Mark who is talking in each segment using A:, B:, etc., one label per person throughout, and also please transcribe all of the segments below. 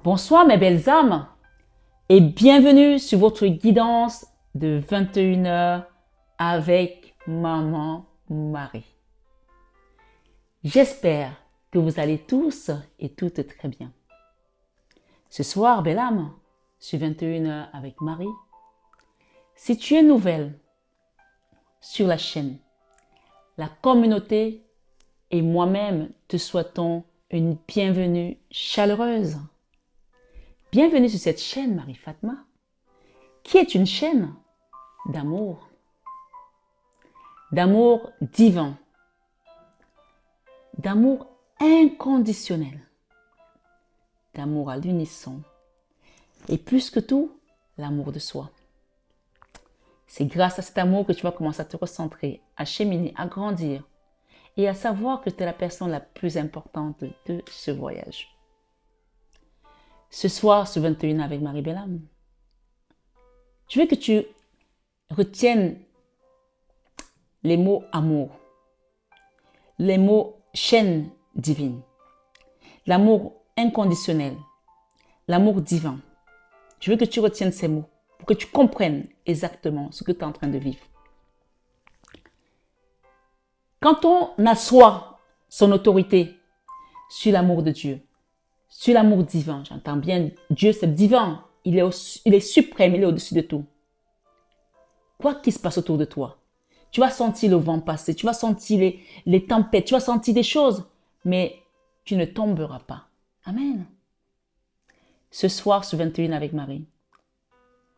A: Bonsoir mes belles âmes et bienvenue sur votre guidance de 21 heures avec Maman Marie. J'espère que vous allez tous et toutes très bien. Ce soir, belle âme, sur 21 heures avec Marie, si tu es nouvelle sur la chaîne, la communauté et moi-même te souhaitons une bienvenue chaleureuse. Bienvenue sur cette chaîne Marie Fatma, qui est une chaîne d'amour divin, d'amour inconditionnel, d'amour à l'unisson et plus que tout, l'amour de soi. C'est grâce à cet amour que tu vas commencer à te recentrer, à cheminer, à grandir et à savoir que tu es la personne la plus importante de ce voyage. Ce soir, sur 21 avec Marie Bellam, je veux que tu retiennes les mots amour, les mots chaîne divine, l'amour inconditionnel, l'amour divin. Je veux que tu retiennes ces mots pour que tu comprennes exactement ce que tu es en train de vivre. Quand on assoit son autorité sur l'amour de Dieu, sur l'amour divin, j'entends bien, Dieu c'est divin, il est suprême, il est au-dessus de tout. Quoi qu'il se passe autour de toi, tu vas sentir le vent passer, tu vas sentir les tempêtes, tu vas sentir des choses, mais tu ne tomberas pas. Amen. Ce soir, sur 21 avec Marie,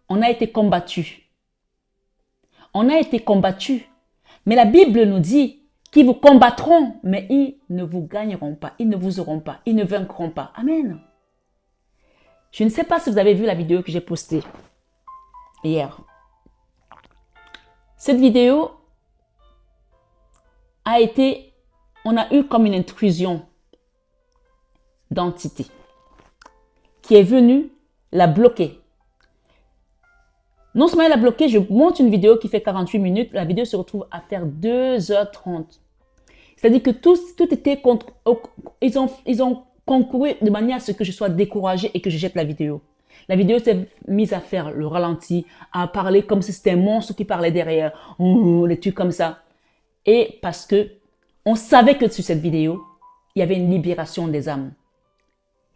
A: on a été combattus. On a été combattus. Mais la Bible nous dit qu'ils vous combattront, mais ils ne vous gagneront pas, ils ne vous auront pas, ils ne vaincront pas. Amen. Je ne sais pas si vous avez vu la vidéo que j'ai postée hier. Cette vidéo on a eu comme une intrusion d'entité qui est venue la bloquer. Non seulement elle a bloqué, je monte une vidéo qui fait 48 minutes, la vidéo se retrouve à faire 2h30. C'est-à-dire que tout était contre, ils ont concouru de manière à ce que je sois découragée et que je jette la vidéo. La vidéo s'est mise à faire le ralenti, à parler comme si c'était un monstre qui parlait derrière, des trucs comme ça. Et parce que on savait que sur cette vidéo, il y avait une libération des âmes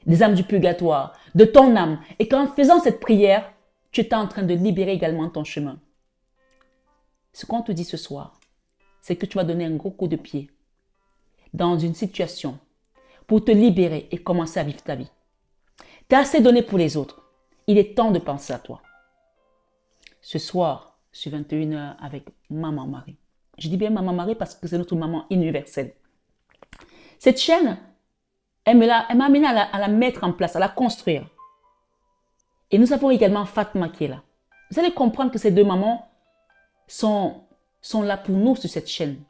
A: du purgatoire, de ton âme. Et qu'en faisant cette prière, tu es en train de libérer également ton chemin. Ce qu'on te dit ce soir, c'est que tu vas donner un gros coup de pied dans une situation pour te libérer et commencer à vivre ta vie. Tu as assez donné pour les autres. Il est temps de penser à toi. Ce soir, sur 21 heures avec Maman Marie. Je dis bien Maman Marie parce que c'est notre maman universelle. Cette chaîne, elle m'a amené à la mettre en place, à la construire. Et nous avons également Fatma qui est là. Vous allez comprendre que ces deux mamans sont là pour nous sur cette chaîne.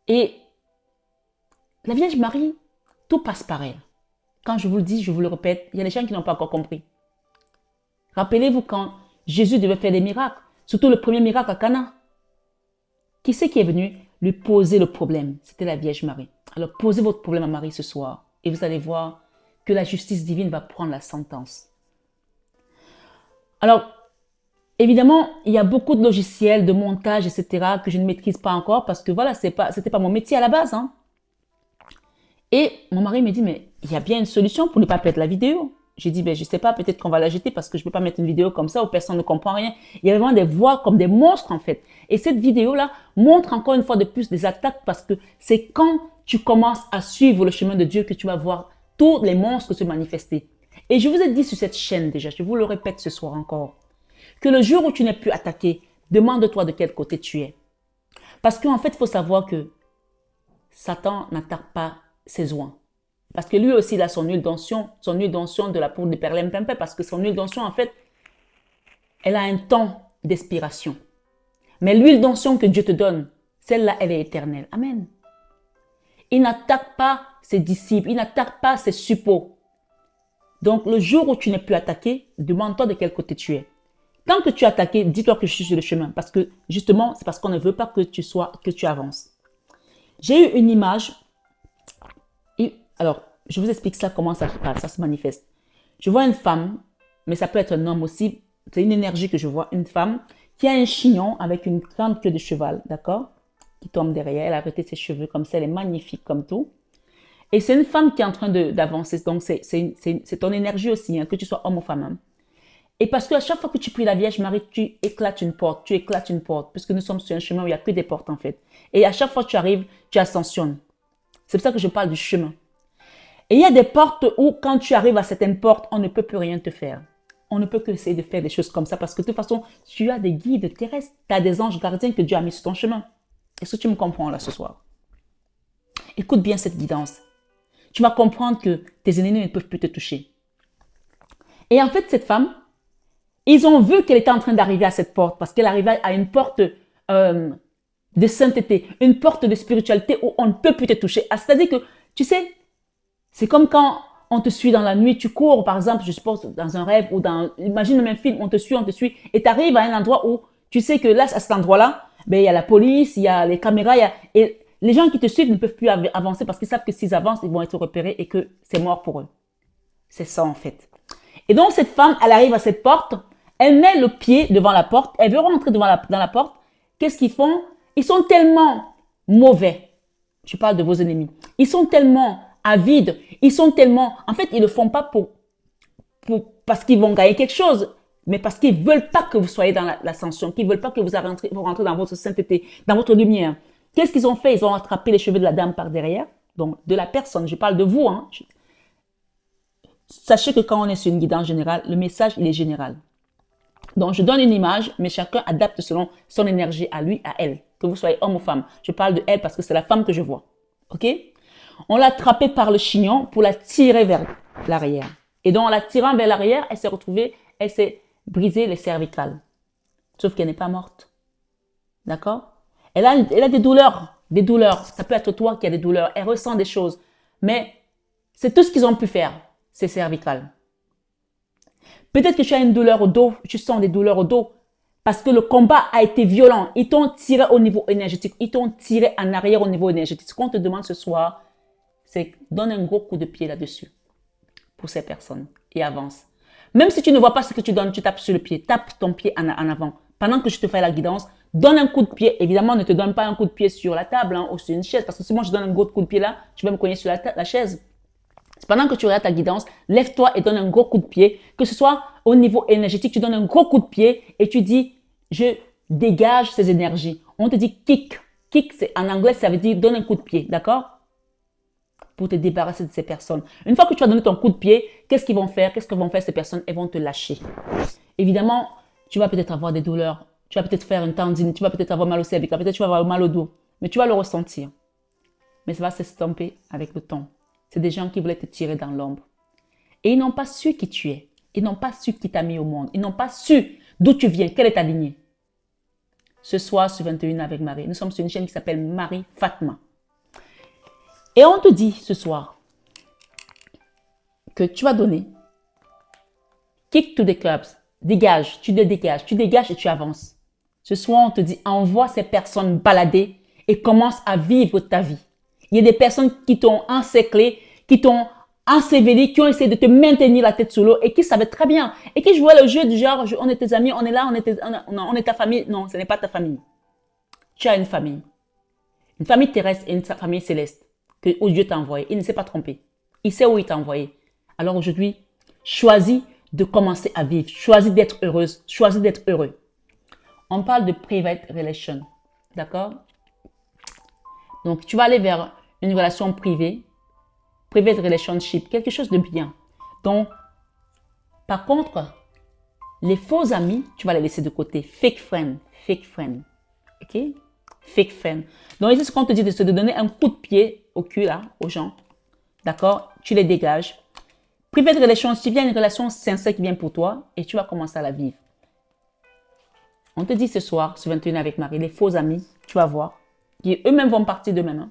A: Et la Vierge Marie, tout passe par elle. Quand je vous le dis, je vous le répète, il y a des gens qui n'ont pas encore compris. Rappelez-vous quand Jésus devait faire des miracles, surtout le premier miracle à Cana. Qui c'est qui est venu lui poser le problème? C'était la Vierge Marie. Alors posez votre problème à Marie ce soir et vous allez voir que la justice divine va prendre la sentence. Alors, évidemment, il y a beaucoup de logiciels, de montage, etc. que je ne maîtrise pas encore parce que voilà, c'était pas mon métier à la base. Hein. Et mon mari me dit, mais il y a bien une solution pour ne pas perdre la vidéo. J'ai dit, ben, je sais pas, peut-être qu'on va la jeter parce que je peux pas mettre une vidéo comme ça où personne ne comprend rien. Il y a vraiment des voix comme des monstres en fait. Et cette vidéo-là montre encore une fois de plus des attaques parce que c'est quand tu commences à suivre le chemin de Dieu que tu vas voir tous les monstres se manifester. Et je vous ai dit sur cette chaîne déjà, je vous le répète ce soir encore, que le jour où tu n'es plus attaqué, demande-toi de quel côté tu es. Parce qu'en fait, il faut savoir que Satan n'attaque pas ses oins. Parce que lui aussi, il a son huile d'onction de la poudre de perlimpinpin, parce que son huile d'onction, en fait, elle a un temps d'expiration. Mais l'huile d'onction que Dieu te donne, celle-là, elle est éternelle. Amen. Il n'attaque pas ses disciples, il n'attaque pas ses suppôts. Donc, le jour où tu n'es plus attaqué, demande-toi de quel côté tu es. Tant que tu es attaqué, dis-toi que je suis sur le chemin. Parce que, justement, c'est parce qu'on ne veut pas que tu avances. J'ai eu une image. Alors, Je vous explique ça, comment ça se manifeste. Je vois une femme, mais ça peut être un homme aussi. C'est une énergie que je vois. Une femme qui a un chignon avec une grande queue de cheval, d'accord? Qui tombe derrière. Elle a arrêté ses cheveux comme ça. Elle est magnifique comme tout. Et c'est une femme qui est en train d'avancer. Donc, c'est ton énergie aussi, hein, que tu sois homme ou femme. Hein. Et parce qu'à chaque fois que tu pries la Vierge Marie, tu éclates une porte, puisque nous sommes sur un chemin où il n'y a que des portes en fait. Et à chaque fois que tu arrives, tu ascensionnes. C'est pour ça que je parle du chemin. Et il y a des portes où quand tu arrives à certaines portes, on ne peut plus rien te faire. On ne peut que essayer de faire des choses comme ça parce que de toute façon, tu as des guides terrestres, tu as des anges gardiens que Dieu a mis sur ton chemin. Est-ce que tu me comprends là ce soir? Écoute bien cette guidance. Tu vas comprendre que tes ennemis ne peuvent plus te toucher. Et en fait, cette femme, ils ont vu qu'elle était en train d'arriver à cette porte parce qu'elle arrivait à une porte de sainteté, une porte de spiritualité où on ne peut plus te toucher. C'est-à-dire que, tu sais, c'est comme quand on te suit dans la nuit, tu cours, par exemple, je suppose, dans un rêve ou imagine le même film, on te suit, et tu arrives à un endroit où tu sais que là, à cet endroit-là, ben, il y a la police, il y a les caméras, et les gens qui te suivent ne peuvent plus avancer parce qu'ils savent que s'ils avancent, ils vont être repérés et que c'est mort pour eux. C'est ça, en fait. Et donc, cette femme, elle arrive à cette porte, elle met le pied devant la porte, elle veut rentrer dans la porte. Qu'est-ce qu'ils font? Ils sont tellement mauvais. Je parle de vos ennemis. Ils sont tellement avides. Ils sont tellement... En fait, ils ne le font pas parce qu'ils vont gagner quelque chose, mais parce qu'ils ne veulent pas que vous soyez dans l'ascension, qu'ils ne veulent pas que vous rentrez dans votre sainteté, dans votre lumière. Qu'est-ce qu'ils ont fait? Ils ont attrapé les cheveux de la dame par derrière, donc de la personne. Je parle de vous. Hein. Sachez que quand on est sur une guidance générale, le message, il est général. Donc, je donne une image, mais chacun adapte selon son énergie à lui, à elle. Que vous soyez homme ou femme. Je parle de elle parce que c'est la femme que je vois. OK? On l'a attrapée par le chignon pour la tirer vers l'arrière. Et donc, en la tirant vers l'arrière, elle s'est brisée les cervicales. Sauf qu'elle n'est pas morte. D'accord? Elle a des douleurs. Des douleurs. Ça peut être toi qui as des douleurs. Elle ressent des choses. Mais c'est tout ce qu'ils ont pu faire. C'est cervical. Peut-être que tu as une douleur au dos, tu sens des douleurs au dos parce que le combat a été violent. Ils t'ont tiré au niveau énergétique, ils t'ont tiré en arrière au niveau énergétique. Ce qu'on te demande ce soir, c'est donne un gros coup de pied là-dessus pour ces personnes et avance. Même si tu ne vois pas ce que tu donnes, tu tapes sur le pied, tape ton pied en avant. Pendant que je te fais la guidance, donne un coup de pied. Évidemment, ne te donne pas un coup de pied sur la table hein, ou sur une chaise parce que si moi je donne un gros coup de pied là, tu vas me cogner sur la chaise. Pendant que tu regardes ta guidance, lève-toi et donne un gros coup de pied. Que ce soit au niveau énergétique, tu donnes un gros coup de pied et tu dis, je dégage ces énergies. On te dit kick. Kick, en anglais, ça veut dire donne un coup de pied, d'accord? Pour te débarrasser de ces personnes. Une fois que tu as donné ton coup de pied, qu'est-ce qu'ils vont faire? Qu'est-ce que vont faire ces personnes? Elles vont te lâcher. Évidemment, tu vas peut-être avoir des douleurs. Tu vas peut-être faire une tendine. Tu vas peut-être avoir mal au cervical. Peut-être tu vas avoir mal au dos. Mais tu vas le ressentir. Mais ça va s'estomper avec le temps. C'est des gens qui voulaient te tirer dans l'ombre. Et ils n'ont pas su qui tu es. Ils n'ont pas su qui t'a mis au monde. Ils n'ont pas su d'où tu viens, quelle est ta lignée. Ce soir, sur 21 avec Marie, nous sommes sur une chaîne qui s'appelle Marie Fatma. Et on te dit ce soir que tu vas donner. Kick to the clubs. Dégage, tu dégages et tu avances. Ce soir, on te dit, envoie ces personnes balader et commence à vivre ta vie. Il y a des personnes qui t'ont encerclé, qui t'ont enseveli, qui ont essayé de te maintenir la tête sous l'eau et qui savaient très bien. Et qui jouaient le jeu du genre, on est tes amis, on est là, on est ta famille. Non, ce n'est pas ta famille. Tu as une famille. Une famille terrestre et une famille céleste où Dieu t'a envoyé. Il ne s'est pas trompé. Il sait où il t'a envoyé. Alors aujourd'hui, choisis de commencer à vivre. Choisis d'être heureuse. Choisis d'être heureux. On parle de private relation. D'accord? Donc, tu vas aller vers une relation privée, private relationship, quelque chose de bien. Donc, par contre, les faux amis, tu vas les laisser de côté. Fake friend. Ok? Fake friend. Donc, ici, ce qu'on te dit, c'est de donner un coup de pied au cul, là, aux gens. D'accord? Tu les dégages. Private relationship, il y a une relation sincère qui vient pour toi et tu vas commencer à la vivre. On te dit ce soir, sur 21 avec Marie, les faux amis, tu vas voir, qui eux-mêmes vont partir d'eux-mêmes. Hein.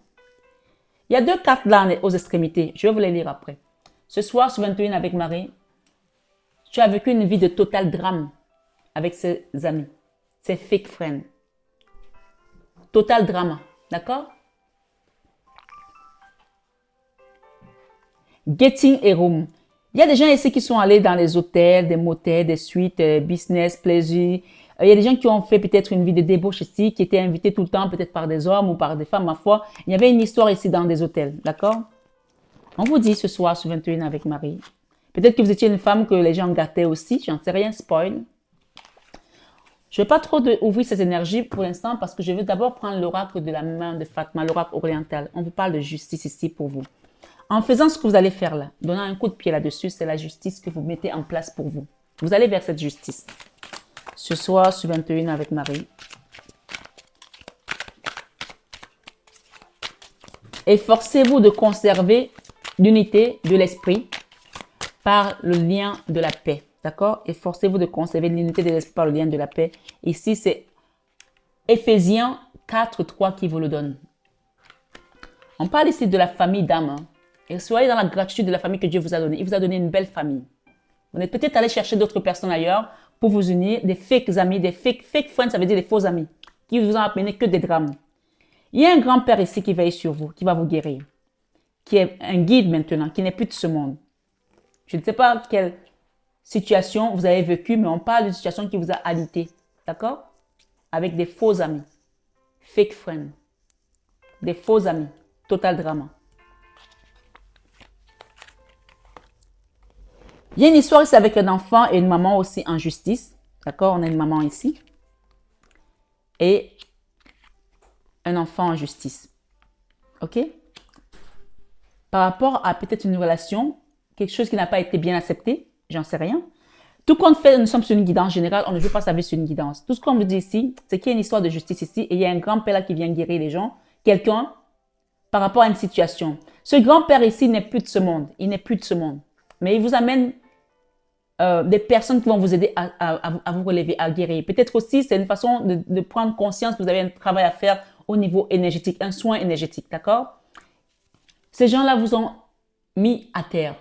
A: Il y a 2 cartes là aux extrémités. Je vais vous les lire après. Ce soir, sur 21 avec Marie, tu as vécu une vie de total drame avec ses amis, ses fake friends. Total drama. D'accord? Getting a room. Il y a des gens ici qui sont allés dans les hôtels, des motels, des suites, business, plaisir. Il y a des gens qui ont fait peut-être une vie de débauche ici, qui étaient invités tout le temps, peut-être par des hommes ou par des femmes, ma foi. Il y avait une histoire ici dans des hôtels, d'accord? On vous dit ce soir sur 21 avec Marie. Peut-être que vous étiez une femme que les gens gâtaient aussi, j'en sais rien, spoil. Je ne vais pas trop ouvrir ces énergies pour l'instant parce que je veux d'abord prendre l'oracle de la main de Fatma, l'oracle oriental. On vous parle de justice ici pour vous. En faisant ce que vous allez faire là, donnant un coup de pied là-dessus, c'est la justice que vous mettez en place pour vous. Vous allez vers cette justice. Ce soir, sur 21 avec Marie. Efforcez-vous de conserver l'unité de l'esprit par le lien de la paix. D'accord? Efforcez-vous de conserver l'unité de l'esprit par le lien de la paix. Ici, c'est Éphésiens 4:3 qui vous le donne. On parle ici de la famille d'âme. Et soyez dans la gratitude de la famille que Dieu vous a donnée. Il vous a donné une belle famille. Vous êtes peut-être allé chercher d'autres personnes ailleurs pour vous unir, des fake amis, des fake friends, ça veut dire des faux amis, qui vous ont amené que des drames. Il y a un grand-père ici qui veille sur vous, qui va vous guérir, qui est un guide maintenant, qui n'est plus de ce monde. Je ne sais pas quelle situation vous avez vécue, mais on parle d'une situation qui vous a alité, d'accord? Avec des faux amis, fake friends, des faux amis, total drama. Il y a une histoire ici avec un enfant et une maman aussi en justice. D'accord? On a une maman ici. Et un enfant en justice. OK? Par rapport à peut-être une relation, quelque chose qui n'a pas été bien accepté, j'en sais rien. Tout compte fait, nous sommes sur une guidance générale, on ne veut pas sa vie sur une guidance. Tout ce qu'on vous dit ici, c'est qu'il y a une histoire de justice ici et il y a un grand-père là qui vient guérir les gens. Quelqu'un, par rapport à une situation. Ce grand-père ici n'est plus de ce monde. Il n'est plus de ce monde. Mais il vous amène des personnes qui vont vous aider à vous relever, à guérir. Peut-être aussi, c'est une façon de prendre conscience que vous avez un travail à faire au niveau énergétique, un soin énergétique, d'accord? Ces gens-là vous ont mis à terre.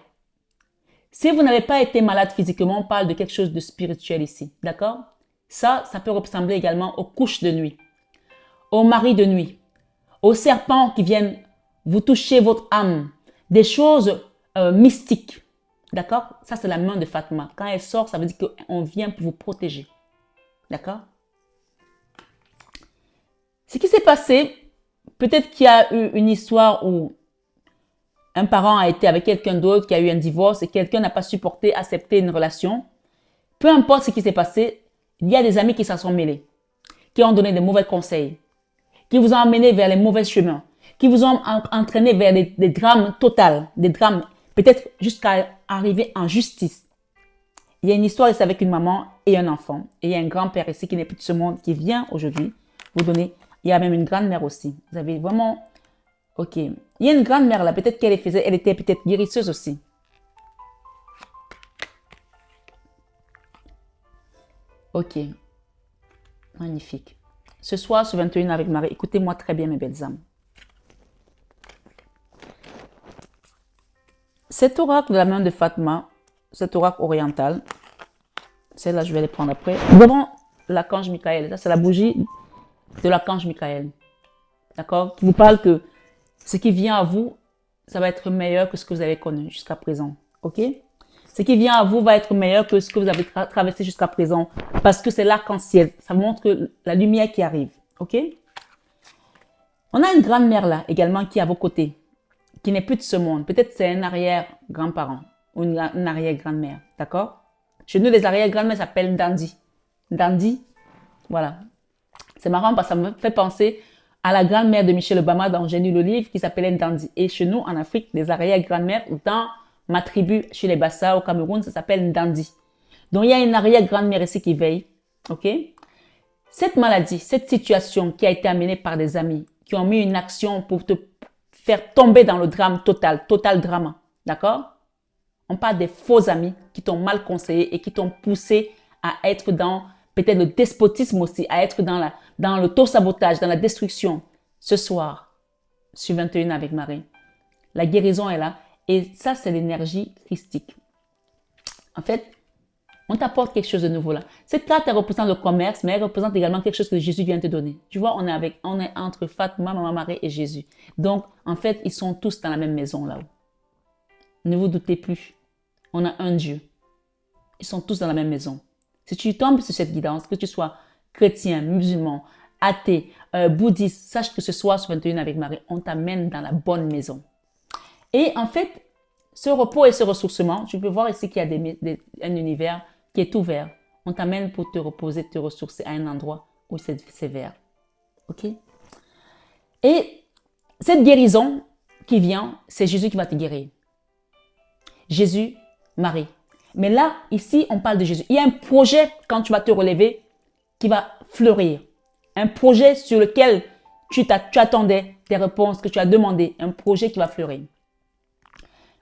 A: Si vous n'avez pas été malade physiquement, on parle de quelque chose de spirituel ici, d'accord? Ça peut ressembler également aux couches de nuit, aux maris de nuit, aux serpents qui viennent vous toucher votre âme, des choses mystiques. D'accord? Ça, c'est la main de Fatma. Quand elle sort, ça veut dire qu'on vient pour vous protéger. D'accord? Ce qui s'est passé, peut-être qu'il y a eu une histoire où un parent a été avec quelqu'un d'autre, qui a eu un divorce et quelqu'un n'a pas supporté, accepté une relation. Peu importe ce qui s'est passé, il y a des amis qui s'en sont mêlés, qui ont donné des mauvais conseils, qui vous ont amené vers les mauvais chemins, qui vous ont entraîné vers des drames totaux, des drames peut-être jusqu'à arriver en justice. Il y a une histoire ici avec une maman et un enfant. Et il y a un grand-père ici qui n'est plus de ce monde, qui vient aujourd'hui vous donner. Il y a même une grand-mère aussi. Vous avez vraiment... Ok. Il y a une grand-mère là, peut-être qu'elle elle était peut-être guérisseuse aussi. Ok. Magnifique. Ce soir, sur 21 avec Marie, écoutez-moi très bien mes belles âmes. Cet oracle de la main de Fatma, cet oracle oriental, celle-là, je vais les prendre après. Nous avons l'archange Michael. Ça, c'est la bougie de l'archange Michael. D'accord? Qui vous parle que ce qui vient à vous, ça va être meilleur que ce que vous avez connu jusqu'à présent. OK? Ce qui vient à vous va être meilleur que ce que vous avez traversé jusqu'à présent. Parce que c'est l'arc-en-ciel. Ça montre la lumière qui arrive. OK? On a une grande-mère là, également, qui est à vos côtés, qui n'est plus de ce monde. Peut-être c'est un arrière-grand-parent ou une arrière-grand-mère. D'accord? Chez nous, les arrière-grand-mères s'appellent Ndandi. Ndandi, voilà. C'est marrant parce que ça me fait penser à la grand-mère de Michelle Obama dans J'ai lu le livre qui s'appelait Ndandi. Et chez nous, en Afrique, les arrière-grand-mères, dans ma tribu, chez les Bassa, au Cameroun, ça s'appelle Ndandi. Donc, il y a une arrière-grand-mère ici qui veille. OK? Cette maladie, cette situation qui a été amenée par des amis qui ont mis une action pour te faire tomber dans le drame total drama. D'accord? On parle des faux amis qui t'ont mal conseillé et qui t'ont poussé à être dans peut-être le despotisme aussi, à être dans l'auto-sabotage, dans la destruction. Ce soir, sur 21 avec Marie, la guérison est là et ça, c'est l'énergie christique. En fait, on t'apporte quelque chose de nouveau là. Cette carte, elle représente le commerce, mais elle représente également quelque chose que Jésus vient te donner. Tu vois, on est entre Fatma, Maman Marie et Jésus. Donc, en fait, ils sont tous dans la même maison là-haut. Ne vous doutez plus. On a un Dieu. Ils sont tous dans la même maison. Si tu tombes sur cette guidance, que tu sois chrétien, musulman, athée, bouddhiste, sache que ce soir sur 21 avec Marie, on t'amène dans la bonne maison. Et en fait, ce repos et ce ressourcement, tu peux voir ici qu'il y a un univers qui est ouvert. On t'amène pour te reposer, te ressourcer à un endroit où c'est vert. OK? Et cette guérison qui vient, c'est Jésus qui va te guérir. Jésus, Marie. Mais là, ici, on parle de Jésus. Il y a un projet, quand tu vas te relever, qui va fleurir. Un projet sur lequel tu attendais des réponses que tu as demandées. Un projet qui va fleurir.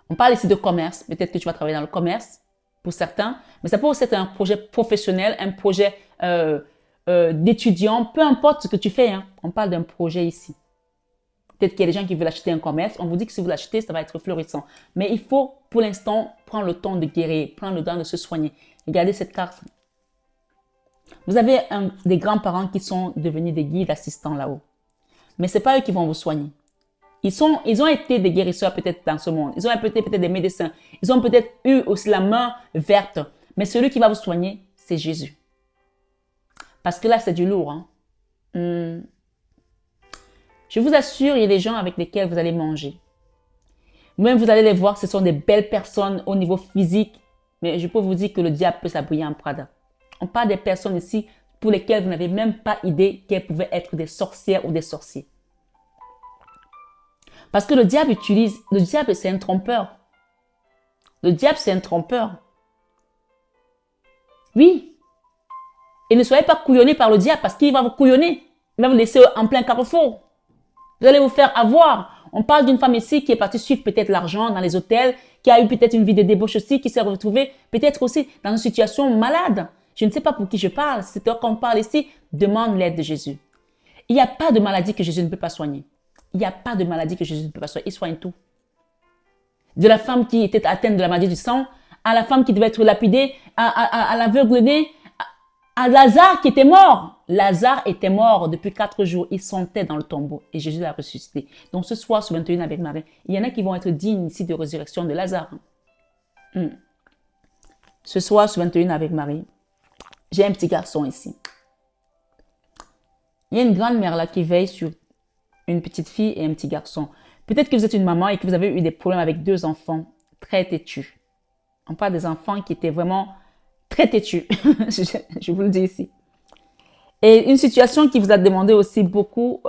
A: On parle ici de commerce. Peut-être que tu vas travailler dans le commerce, pour certains. Mais ça peut aussi être un projet professionnel, un projet d'étudiant. Peu importe ce que tu fais. Hein. On parle d'un projet ici. Peut-être qu'il y a des gens qui veulent acheter un commerce. On vous dit que si vous l'achetez, ça va être florissant. Mais il faut, pour l'instant, prendre le temps de guérir, prendre le temps de se soigner. Regardez cette carte. Vous avez des grands-parents qui sont devenus des guides assistants là-haut. Mais ce n'est pas eux qui vont vous soigner. Ils ont été des guérisseurs peut-être dans ce monde. Ils ont été peut-être des médecins. Ils ont peut-être eu aussi la main verte. Mais celui qui va vous soigner, c'est Jésus. Parce que là, c'est du lourd. Hein. Je vous assure, il y a des gens avec lesquels vous allez manger. Même vous allez les voir, ce sont des belles personnes au niveau physique. Mais je peux vous dire que le diable peut s'habiller en Prada. On parle des personnes ici pour lesquelles vous n'avez même pas idée qu'elles pouvaient être des sorcières ou des sorciers. Parce que le diable c'est un trompeur. Le diable, c'est un trompeur. Oui. Et ne soyez pas couillonnés par le diable parce qu'il va vous couillonner. Il va vous laisser en plein carrefour. Vous allez vous faire avoir. On parle d'une femme ici qui est partie suivre peut-être l'argent dans les hôtels, qui a eu peut-être une vie de débauche aussi, qui s'est retrouvée peut-être aussi dans une situation malade. Je ne sais pas pour qui je parle. C'est toi qu'on parle ici. Demande l'aide de Jésus. Il n'y a pas de maladie que Jésus ne peut pas soigner. Il n'y a pas de maladie que Jésus ne peut pas soigner. Il soigne tout. De la femme qui était atteinte de la maladie du sang, à la femme qui devait être lapidée, à l'aveugle-né, à Lazare qui était mort. Lazare était mort depuis 4 jours. Il sentait dans le tombeau et Jésus l'a ressuscité. Donc ce soir, sur 21 avec Marie, il y en a qui vont être dignes ici de résurrection de Lazare. Ce soir, sur 21 avec Marie, j'ai un petit garçon ici. Il y a une grande-mère là qui veille sur une petite fille et un petit garçon. Peut-être que vous êtes une maman et que vous avez eu des problèmes avec 2 enfants très têtus. On parle des enfants qui étaient vraiment très têtus. je vous le dis ici. Et une situation qui vous a demandé aussi beaucoup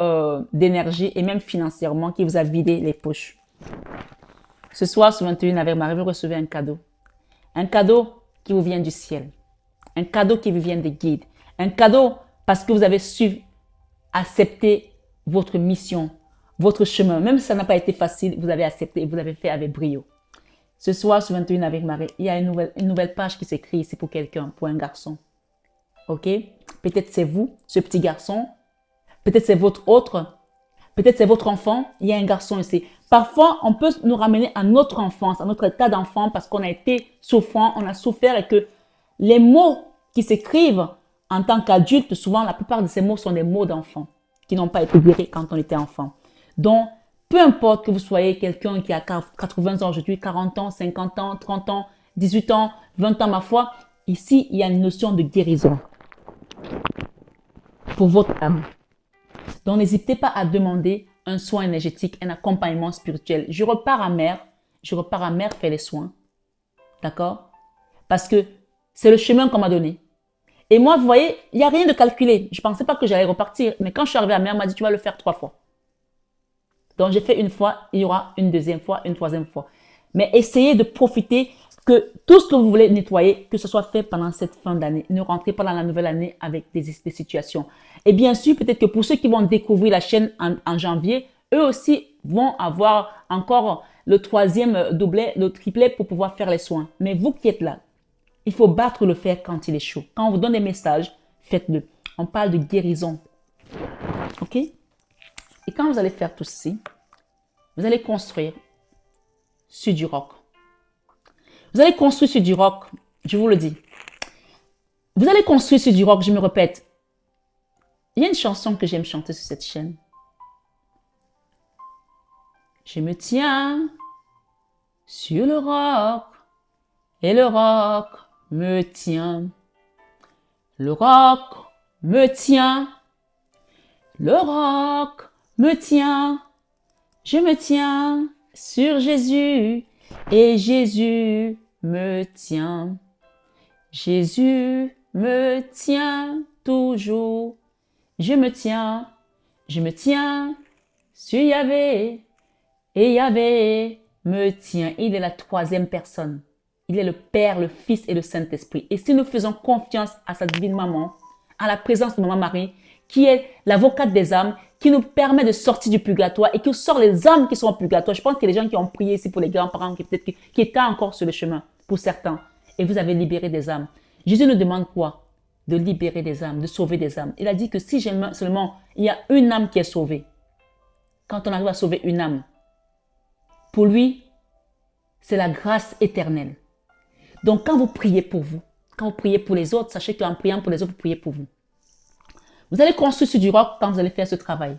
A: d'énergie et même financièrement, qui vous a vidé les poches. Ce soir, sur 21 avec Marie, vous recevez un cadeau. Un cadeau qui vous vient du ciel. Un cadeau qui vous vient des guides. Un cadeau parce que vous avez su accepter votre mission, votre chemin. Même si ça n'a pas été facile, vous avez accepté et vous l'avez fait avec brio. Ce soir, sur 21 avec Marie, il y a une nouvelle page qui s'écrit ici pour quelqu'un, pour un garçon. Ok? Peut-être c'est vous, ce petit garçon. Peut-être c'est votre autre. Peut-être c'est votre enfant. Il y a un garçon ici. Parfois, on peut nous ramener à notre enfance, à notre état d'enfant parce qu'on a été souffrant, on a souffert et que les mots qui s'écrivent en tant qu'adulte, souvent, la plupart de ces mots sont des mots d'enfant qui n'ont pas été guéris quand on était enfant. Donc, peu importe que vous soyez quelqu'un qui a 80 ans aujourd'hui, 40 ans, 50 ans, 30 ans, 18 ans, 20 ans, ma foi, ici, il y a une notion de guérison pour votre âme. Donc, n'hésitez pas à demander un soin énergétique, un accompagnement spirituel. Je repars à mer faire les soins. D'accord? Parce que c'est le chemin qu'on m'a donné. Et moi, vous voyez, il n'y a rien de calculé. Je ne pensais pas que j'allais repartir. Mais quand je suis arrivée à mer, elle m'a dit, tu vas le faire 3 fois. Donc, j'ai fait une fois, il y aura une deuxième fois, une troisième fois. Mais essayez de profiter que tout ce que vous voulez nettoyer, que ce soit fait pendant cette fin d'année. Ne rentrez pas dans la nouvelle année avec des situations. Et bien sûr, peut-être que pour ceux qui vont découvrir la chaîne en janvier, eux aussi vont avoir encore le 3e doublet, le triplet pour pouvoir faire les soins. Mais vous qui êtes là, il faut battre le fer quand il est chaud. Quand on vous donne des messages, faites-le. On parle de guérison. OK? Et quand vous allez faire tout ceci, vous allez construire sur du roc. Vous allez construire sur du roc, je vous le dis. Vous allez construire sur du roc, je me répète. Il y a une chanson que j'aime chanter sur cette chaîne. Je me tiens sur le roc, et le roc me tient. Le roc me tient, le roc me tient. Je me tiens sur Jésus et Jésus me tient. Jésus me tient toujours. Je me tiens sur Yahvé et Yahvé me tient. Il est la troisième personne. Il est le Père, le Fils et le Saint-Esprit. Et si nous faisons confiance à sa divine maman, à la présence de Maman Marie, qui est l'avocate des âmes, qui nous permet de sortir du purgatoire et qui sort les âmes qui sont en purgatoire. Je pense qu'il y a des gens qui ont prié ici pour les grands-parents qui étaient encore sur le chemin, pour certains. Et vous avez libéré des âmes. Jésus nous demande quoi? De libérer des âmes, de sauver des âmes. Il a dit que si seulement il y a une âme qui est sauvée, quand on arrive à sauver une âme, pour lui, c'est la grâce éternelle. Donc quand vous priez pour vous, quand vous priez pour les autres, sachez qu'en priant pour les autres, vous priez pour vous. Vous allez construire sur du roc quand vous allez faire ce travail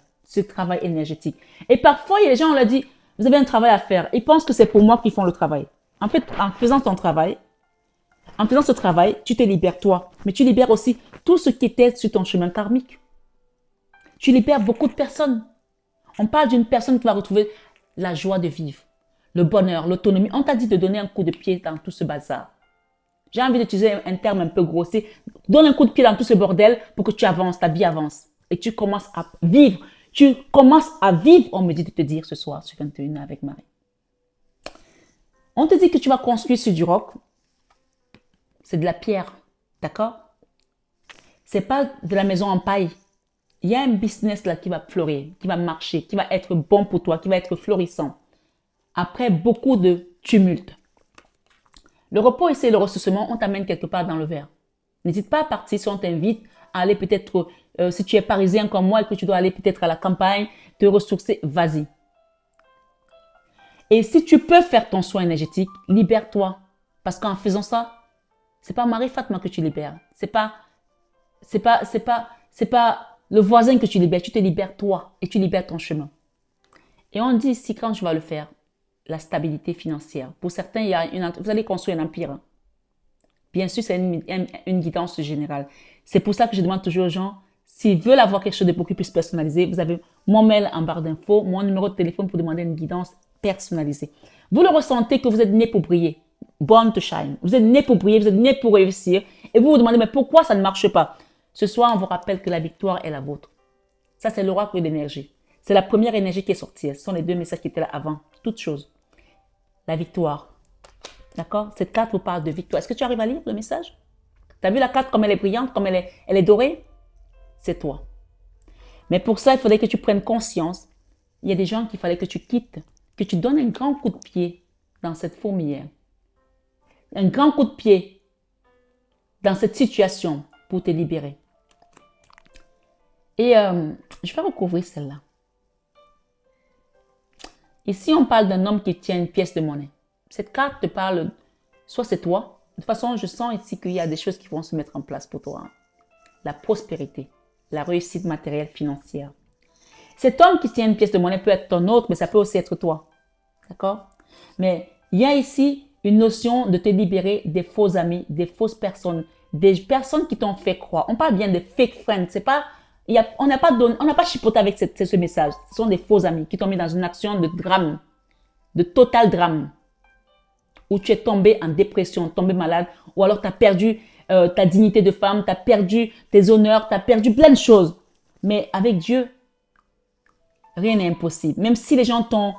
A: énergétique. Et parfois, il y a des gens, on leur dit, vous avez un travail à faire. Ils pensent que c'est pour moi qu'ils font le travail. En fait, en faisant ton travail, en faisant ce travail, tu te libères toi. Mais tu libères aussi tout ce qui était sur ton chemin karmique. Tu libères beaucoup de personnes. On parle d'une personne qui va retrouver la joie de vivre, le bonheur, l'autonomie. On t'a dit de donner un coup de pied dans tout ce bazar. J'ai envie d'utiliser un terme un peu grossier. Donne un coup de pied dans tout ce bordel pour que tu avances, ta vie avance. Et tu commences à vivre. Tu commences à vivre, on me dit de te dire ce soir sur 21 avec Marie. On te dit que tu vas construire sur du roc. C'est de la pierre. D'accord? C'est pas de la maison en paille. Il y a un business là qui va fleurir, qui va marcher, qui va être bon pour toi, qui va être florissant. Après beaucoup de tumulte. Le repos ici et le ressourcement, on t'amène quelque part dans le verre. N'hésite pas à partir si on t'invite à aller peut-être, si tu es parisien comme moi et que tu dois aller peut-être à la campagne, te ressourcer, vas-y. Et si tu peux faire ton soin énergétique, libère-toi. Parce qu'en faisant ça, c'est pas Marie-Fatma que tu libères. C'est pas le voisin que tu libères. Tu te libères toi et tu libères ton chemin. Et on dit ici, quand tu vas le faire, la stabilité financière. Pour certains, vous allez construire un empire. Bien sûr, c'est une guidance générale. C'est pour ça que je demande toujours aux gens, s'ils veulent avoir quelque chose de beaucoup plus personnalisé, vous avez mon mail en barre d'infos, mon numéro de téléphone pour demander une guidance personnalisée. Vous le ressentez que vous êtes né pour briller. Born to shine. Vous êtes né pour briller, vous êtes né pour réussir. Et vous vous demandez, mais pourquoi ça ne marche pas? Ce soir, on vous rappelle que la victoire est la vôtre. Ça, c'est l'oracle de l'énergie. C'est la première énergie qui est sortie. Ce sont les deux messages qui étaient là avant. Toute chose. La victoire. D'accord? Cette carte vous parle de victoire. Est-ce que tu arrives à lire le message? Tu as vu la carte comme elle est brillante, comme elle est dorée? C'est toi. Mais pour ça, il faudrait que tu prennes conscience. Il y a des gens qu'il fallait que tu quittes, que tu donnes un grand coup de pied dans cette fourmilière. Un grand coup de pied dans cette situation pour te libérer. Et je vais recouvrir celle-là. Ici, on parle d'un homme qui tient une pièce de monnaie. Cette carte te parle, soit c'est toi. De toute façon, je sens ici qu'il y a des choses qui vont se mettre en place pour toi. La prospérité, la réussite matérielle, financière. Cet homme qui tient une pièce de monnaie peut être ton autre, mais ça peut aussi être toi. D'accord? Mais il y a ici une notion de te libérer des faux amis, des fausses personnes, des personnes qui t'ont fait croire. On parle bien de fake friends. C'est pas... on n'a pas chipoté avec ce message. Ce sont des faux amis qui t'ont mis dans une action de drame, de total drame, où tu es tombé en dépression, tombé malade, ou alors tu as perdu ta dignité de femme, tu as perdu tes honneurs, tu as perdu plein de choses. Mais avec Dieu, rien n'est impossible. Même si les gens t'ont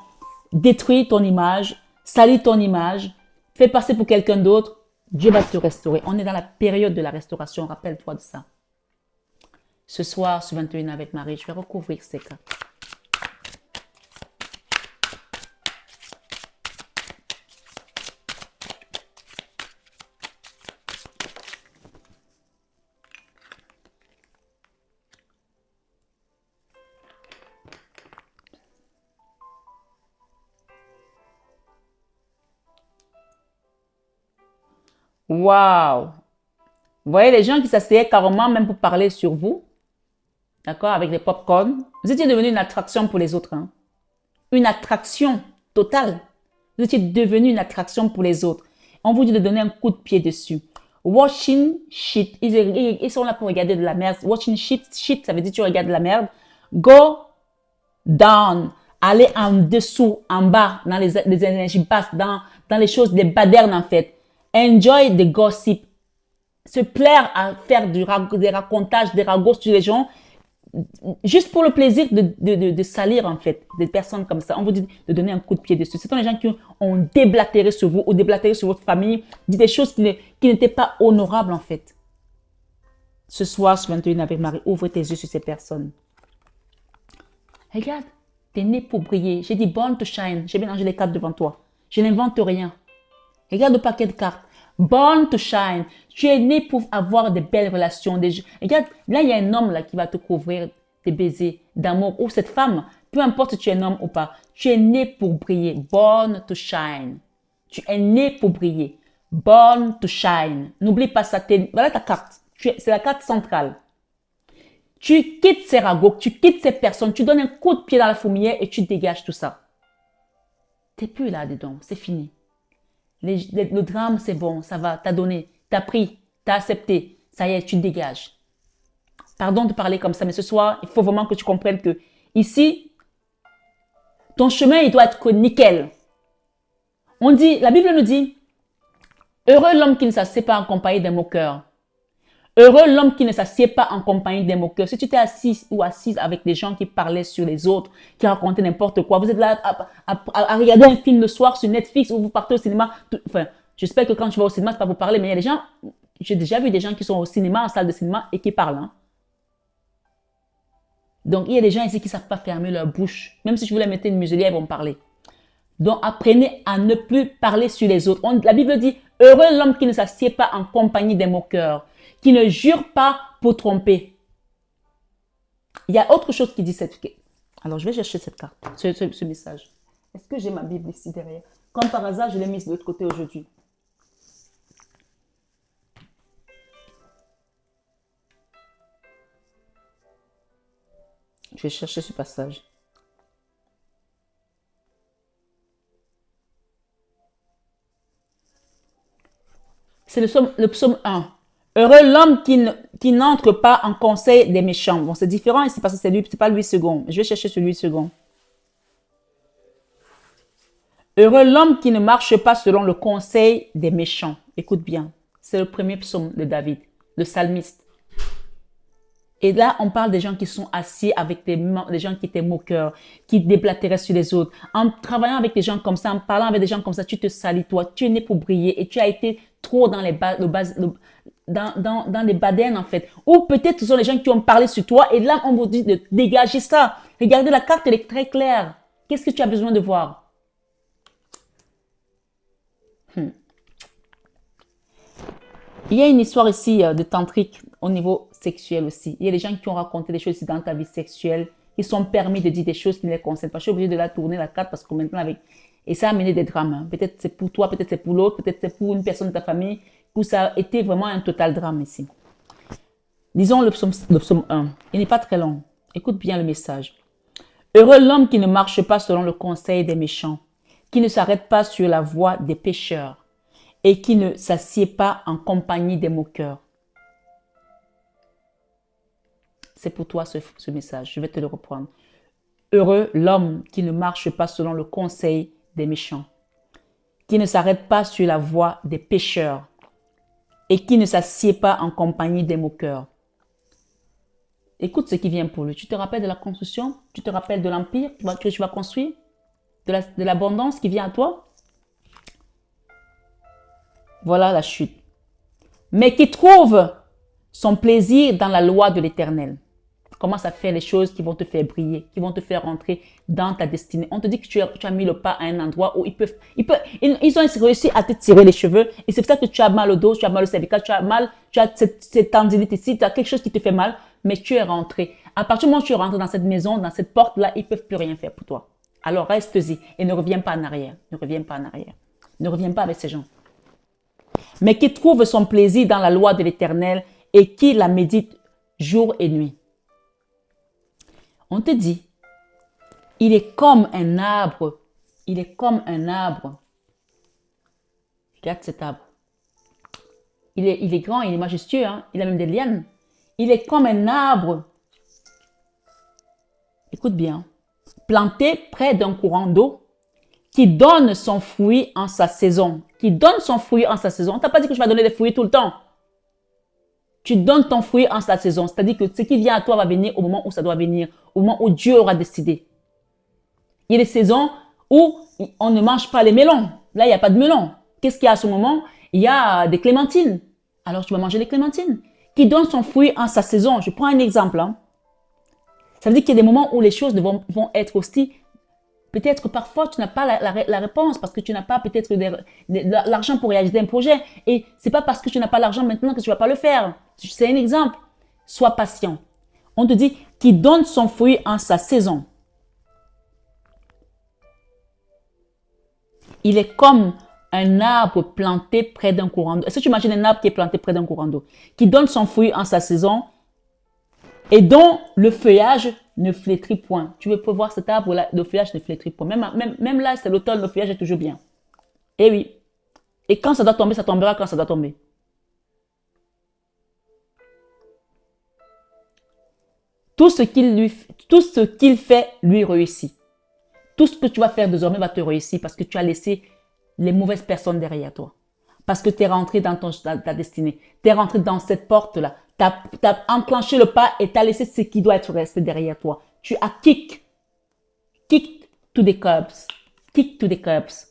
A: détruit ton image, sali ton image, fait passer pour quelqu'un d'autre, Dieu va te restaurer. On est dans la période de la restauration, rappelle-toi de ça. Ce soir, sur 21 avec Marie, je vais recouvrir ces cartes. Waouh! Vous voyez les gens qui s'asseyaient carrément même pour parler sur vous. D'accord? Avec des pop-corn. Vous étiez devenu une attraction pour les autres. Hein? Une attraction totale. Vous étiez devenu une attraction pour les autres. On vous dit de donner un coup de pied dessus. Watching shit. Ils sont là pour regarder de la merde. Watching shit, shit, ça veut dire tu regardes de la merde. Go down. Aller en dessous, en bas, dans les énergies basses, dans les choses, des badernes en fait. Enjoy the gossip. Se plaire à faire des racontages, des ragots sur les gens, juste pour le plaisir de salir en fait des personnes comme ça. On vous dit de donner un coup de pied dessus. Ce sont les gens qui ont déblatéré sur vous ou déblatéré sur votre famille, dit des choses qui n'étaient pas honorables en fait. Ce soir, sur 21 avec Marie, ouvre tes yeux sur ces personnes. Regarde, t'es né pour briller. J'ai dit born to shine. J'ai mélangé les cartes devant toi. Je n'invente rien. Regarde le paquet de cartes. Born to shine. Tu es né pour avoir de belles relations. Regarde, là, il y a un homme là qui va te couvrir tes baisers d'amour. Ou cette femme, peu importe si tu es un homme ou pas. Tu es né pour briller. Born to shine. Tu es né pour briller. Born to shine. N'oublie pas ça. Voilà ta carte. C'est la carte centrale. Tu quittes ces ragots, tu quittes ces personnes, tu donnes un coup de pied dans la fourmilière et tu dégages tout ça. T'es plus là-dedans, c'est fini. Le drame, c'est bon, ça va, t'as donné, t'as pris, t'as accepté. Ça y est, tu dégages. Pardon de parler comme ça, mais ce soir, il faut vraiment que tu comprennes que ici, ton chemin, il doit être nickel. On dit, la Bible nous dit, heureux l'homme qui ne s'assied pas en compagnie des moqueurs. Heureux l'homme qui ne s'assied pas en compagnie des moqueurs. Si tu t'es assis ou assise avec des gens qui parlaient sur les autres, qui racontaient n'importe quoi, vous êtes là à regarder un film le soir sur Netflix ou vous partez au cinéma. Enfin, j'espère que quand tu vas au cinéma, c'est pas pour parler, mais il y a des gens, j'ai déjà vu des gens qui sont au cinéma, en salle de cinéma et qui parlent. Hein. Donc, il y a des gens ici qui ne savent pas fermer leur bouche. Même si je voulais mettre une muselière, ils vont parler. Donc, apprenez à ne plus parler sur les autres. La Bible dit, heureux l'homme qui ne s'assied pas en compagnie des moqueurs, qui ne jure pas pour tromper. Il y a autre chose qui dit cette... Alors, je vais chercher cette carte, ce message. Est-ce que j'ai ma Bible ici derrière? Comme par hasard, je l'ai mise de l'autre côté aujourd'hui. Je vais chercher ce passage. C'est le psaume 1. Heureux l'homme qui n'entre pas en conseil des méchants. Bon, c'est différent ici parce que c'est pas Louis II. Je vais chercher celui second. Heureux l'homme qui ne marche pas selon le conseil des méchants. Écoute bien. C'est le premier psaume de David, le psalmiste. Et là, on parle des gens qui sont assis avec des gens qui étaient moqueurs, qui déblatéraient sur les autres. En travaillant avec des gens comme ça, en parlant avec des gens comme ça, tu te salis toi. Tu es né pour briller et tu as été trop dans les dans les badernes en fait. Ou peut-être ce sont les gens qui ont parlé sur toi et là, on vous dit de dégager ça. Regardez, la carte, elle est très claire. Qu'est-ce que tu as besoin de voir? Il y a une histoire ici de tantrique au niveau sexuel aussi. Il y a des gens qui ont raconté des choses ici dans ta vie sexuelle, qui sont permis de dire des choses qui ne les concernent pas. Je suis obligée de la tourner la carte parce que maintenant avec... Et ça a amené des drames. Hein. Peut-être c'est pour toi, peut-être c'est pour l'autre, peut-être c'est pour une personne de ta famille, où ça a été vraiment un total drame ici. Lisons le psaume 1. Il n'est pas très long. Écoute bien le message. Heureux l'homme qui ne marche pas selon le conseil des méchants, qui ne s'arrête pas sur la voie des pécheurs et qui ne s'assied pas en compagnie des moqueurs. C'est pour toi ce message. Je vais te le reprendre. Heureux l'homme qui ne marche pas selon le conseil des méchants, qui ne s'arrête pas sur la voie des pécheurs et qui ne s'assied pas en compagnie des moqueurs. Écoute ce qui vient pour lui. Tu te rappelles de la construction? Tu te rappelles de l'empire que tu vas construire? De l'abondance qui vient à toi? Voilà la chute. Mais qui trouve son plaisir dans la loi de l'Éternel. Commence à faire les choses qui vont te faire briller, qui vont te faire rentrer dans ta destinée. On te dit que tu as mis le pas à un endroit où ils ont réussi à te tirer les cheveux et c'est pour ça que tu as mal au dos, tu as mal au cervical, tu as cette tendinite ici, tu as quelque chose qui te fait mal, mais tu es rentré. À partir du moment où tu es rentré dans cette maison, dans cette porte-là, ils ne peuvent plus rien faire pour toi. Alors reste-y et ne reviens pas en arrière. Ne reviens pas en arrière. Ne reviens pas avec ces gens. Mais qui trouve son plaisir dans la loi de l'Éternel et qui la médite jour et nuit. On te dit, il est comme un arbre Regarde cet arbre. Il est grand, il est majestueux, hein? Il a même des lianes. Il est comme un arbre. Écoute bien. Planté près d'un courant d'eau qui donne son fruit en sa saison. Qui donne son fruit en sa saison. On t'a pas dit que je vais donner des fruits tout le temps. Tu donnes ton fruit en sa saison. C'est-à-dire que ce qui vient à toi va venir au moment où ça doit venir. Au moment où Dieu aura décidé. Il y a des saisons où on ne mange pas les melons. Là, il n'y a pas de melons. Qu'est-ce qu'il y a à ce moment? Il y a des clémentines. Alors, tu vas manger des clémentines. Qui donne son fruit en sa saison. Je prends un exemple. Hein. Ça veut dire qu'il y a des moments où les choses vont être hostiles. Peut-être que parfois, tu n'as pas la réponse parce que tu n'as pas peut-être l'argent pour réaliser un projet. Et c'est pas parce que tu n'as pas l'argent maintenant que tu vas pas le faire. C'est un exemple. Sois patient. On te dit qui donne son fruit en sa saison. Il est comme un arbre planté près d'un courant d'eau. Est-ce que tu imagines un arbre qui est planté près d'un courant d'eau, qui donne son fruit en sa saison et dont le feuillage ne flétrit point. Tu peux voir cet arbre-là, le feuillage ne flétrit point. Même là, c'est l'automne, le feuillage est toujours bien. Eh oui. Et quand ça doit tomber, ça tombera quand ça doit tomber. Tout ce qu'il fait lui réussit. Tout ce que tu vas faire désormais va te réussir parce que tu as laissé les mauvaises personnes derrière toi. Parce que tu es rentré dans ta destinée. Tu es rentré dans cette porte-là. Tu as enclenché le pas et tu as laissé ce qui doit être resté derrière toi. Tu as kick to the curbs. Kick to the curbs.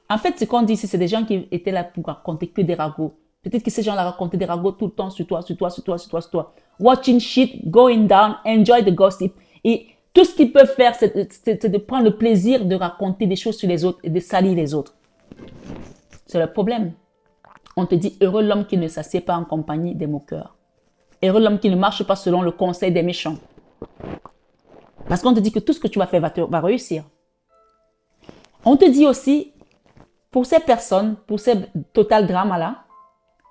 A: En fait, ce qu'on dit ici, c'est des gens qui étaient là pour raconter que des ragots. Peut-être que ces gens-là racontaient des ragots tout le temps sur toi. Watching shit, going down, enjoy the gossip. Et tout ce qu'ils peuvent faire, c'est de prendre le plaisir de raconter des choses sur les autres et de salir les autres. C'est le problème. On te dit, heureux l'homme qui ne s'assied pas en compagnie des moqueurs. Heureux l'homme qui ne marche pas selon le conseil des méchants. Parce qu'on te dit que tout ce que tu vas faire va réussir. On te dit aussi, pour ces personnes, pour ces total drama-là,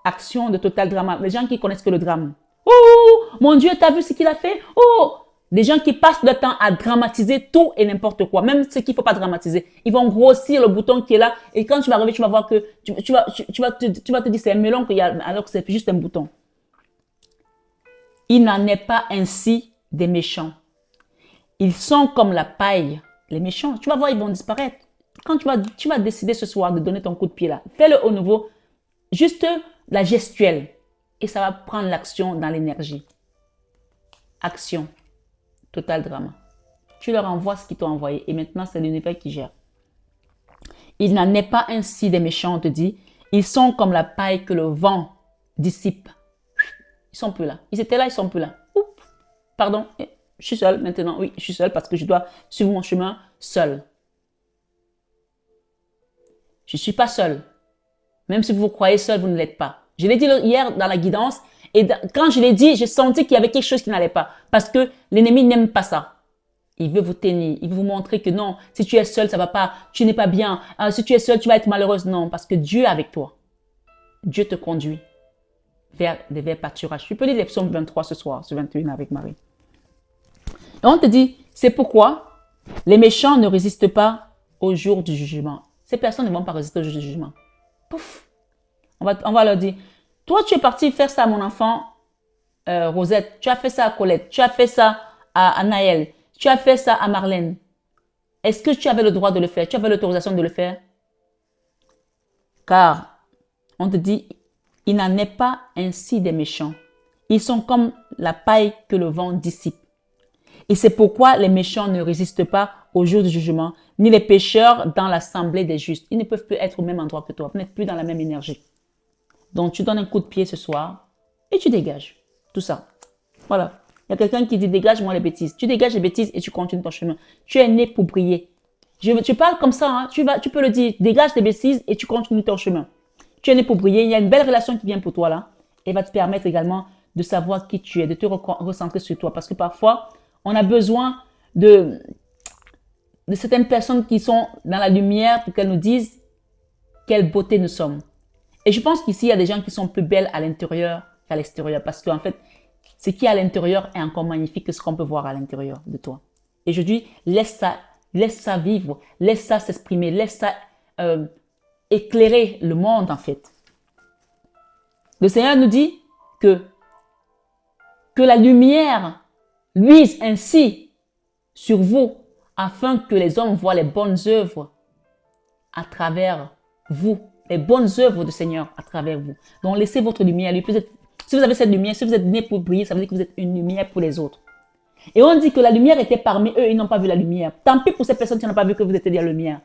A: action de total drama, les gens qui connaissent que le drame. Oh, mon Dieu, t'as vu ce qu'il a fait? Oh, des gens qui passent le temps à dramatiser tout et n'importe quoi, même ce qu'il ne faut pas dramatiser. Ils vont grossir le bouton qui est là et quand tu vas arriver, tu vas voir que tu vas te dire c'est un melon qu'il y a, alors que c'est juste un bouton. Il n'en est pas ainsi des méchants. Ils sont comme la paille. Les méchants, tu vas voir, ils vont disparaître. Quand tu vas décider ce soir de donner ton coup de pied là, fais-le au nouveau, juste la gestuelle et ça va prendre l'action dans l'énergie. Action. Total drama. Tu leur envoies ce qu'ils t'ont envoyé et maintenant c'est l'univers qui gère. Il n'en est pas ainsi des méchants, on te dit. Ils sont comme la paille que le vent dissipe. Ils sont plus là. Ils étaient là, ils sont plus là. Oups. Pardon, je suis seule maintenant. Oui, je suis seule parce que je dois suivre mon chemin seule. Je ne suis pas seule. Même si vous vous croyez seule, vous ne l'êtes pas. Je l'ai dit hier dans la guidance. Et quand je l'ai dit, j'ai senti qu'il y avait quelque chose qui n'allait pas. Parce que l'ennemi n'aime pas ça. Il veut vous tenir. Il veut vous montrer que non, si tu es seul, ça va pas. Tu n'es pas bien. Si tu es seul, tu vas être malheureuse. Non, parce que Dieu est avec toi. Dieu te conduit vers des verts pâturages. Tu peux lire les psaumes 23 ce soir, ce 21 avec Marie. Et on te dit, c'est pourquoi les méchants ne résistent pas au jour du jugement. Ces personnes ne vont pas résister au jour du jugement. Pouf. On va leur dire, toi, tu es parti faire ça à mon enfant, Rosette. Tu as fait ça à Colette. Tu as fait ça à Naël. Tu as fait ça à Marlène. Est-ce que tu avais le droit de le faire? Tu avais l'autorisation de le faire? Car, on te dit, il n'en est pas ainsi des méchants. Ils sont comme la paille que le vent dissipe. Et c'est pourquoi les méchants ne résistent pas au jour du jugement, ni les pécheurs dans l'assemblée des justes. Ils ne peuvent plus être au même endroit que toi. Vous n'êtes plus dans la même énergie. Donc, tu donnes un coup de pied ce soir et tu dégages tout ça. Voilà. Il y a quelqu'un qui dit, dégage-moi les bêtises. Tu dégages les bêtises et tu continues ton chemin. Tu es né pour briller. Tu parles comme ça, hein. Tu peux le dire, dégage les bêtises et tu continues ton chemin. Tu es né pour briller. Il y a une belle relation qui vient pour toi là. Et va te permettre également de savoir qui tu es, de te recentrer sur toi. Parce que parfois, on a besoin de certaines personnes qui sont dans la lumière pour qu'elles nous disent quelle beauté nous sommes. Et je pense qu'ici, il y a des gens qui sont plus belles à l'intérieur qu'à l'extérieur. Parce qu'en fait, ce qui est à l'intérieur est encore magnifique que ce qu'on peut voir à l'intérieur de toi. Et je dis, laisse ça vivre, laisse ça s'exprimer, laisse ça éclairer le monde en fait. Le Seigneur nous dit que la lumière luise ainsi sur vous afin que les hommes voient les bonnes œuvres à travers vous, les bonnes œuvres du Seigneur à travers vous. Donc laissez votre lumière lui. Si vous avez cette lumière, si vous êtes né pour briller, ça veut dire que vous êtes une lumière pour les autres. Et on dit que la lumière était parmi eux, ils n'ont pas vu la lumière. Tant pis pour ces personnes qui n'ont pas vu que vous étiez la lumière.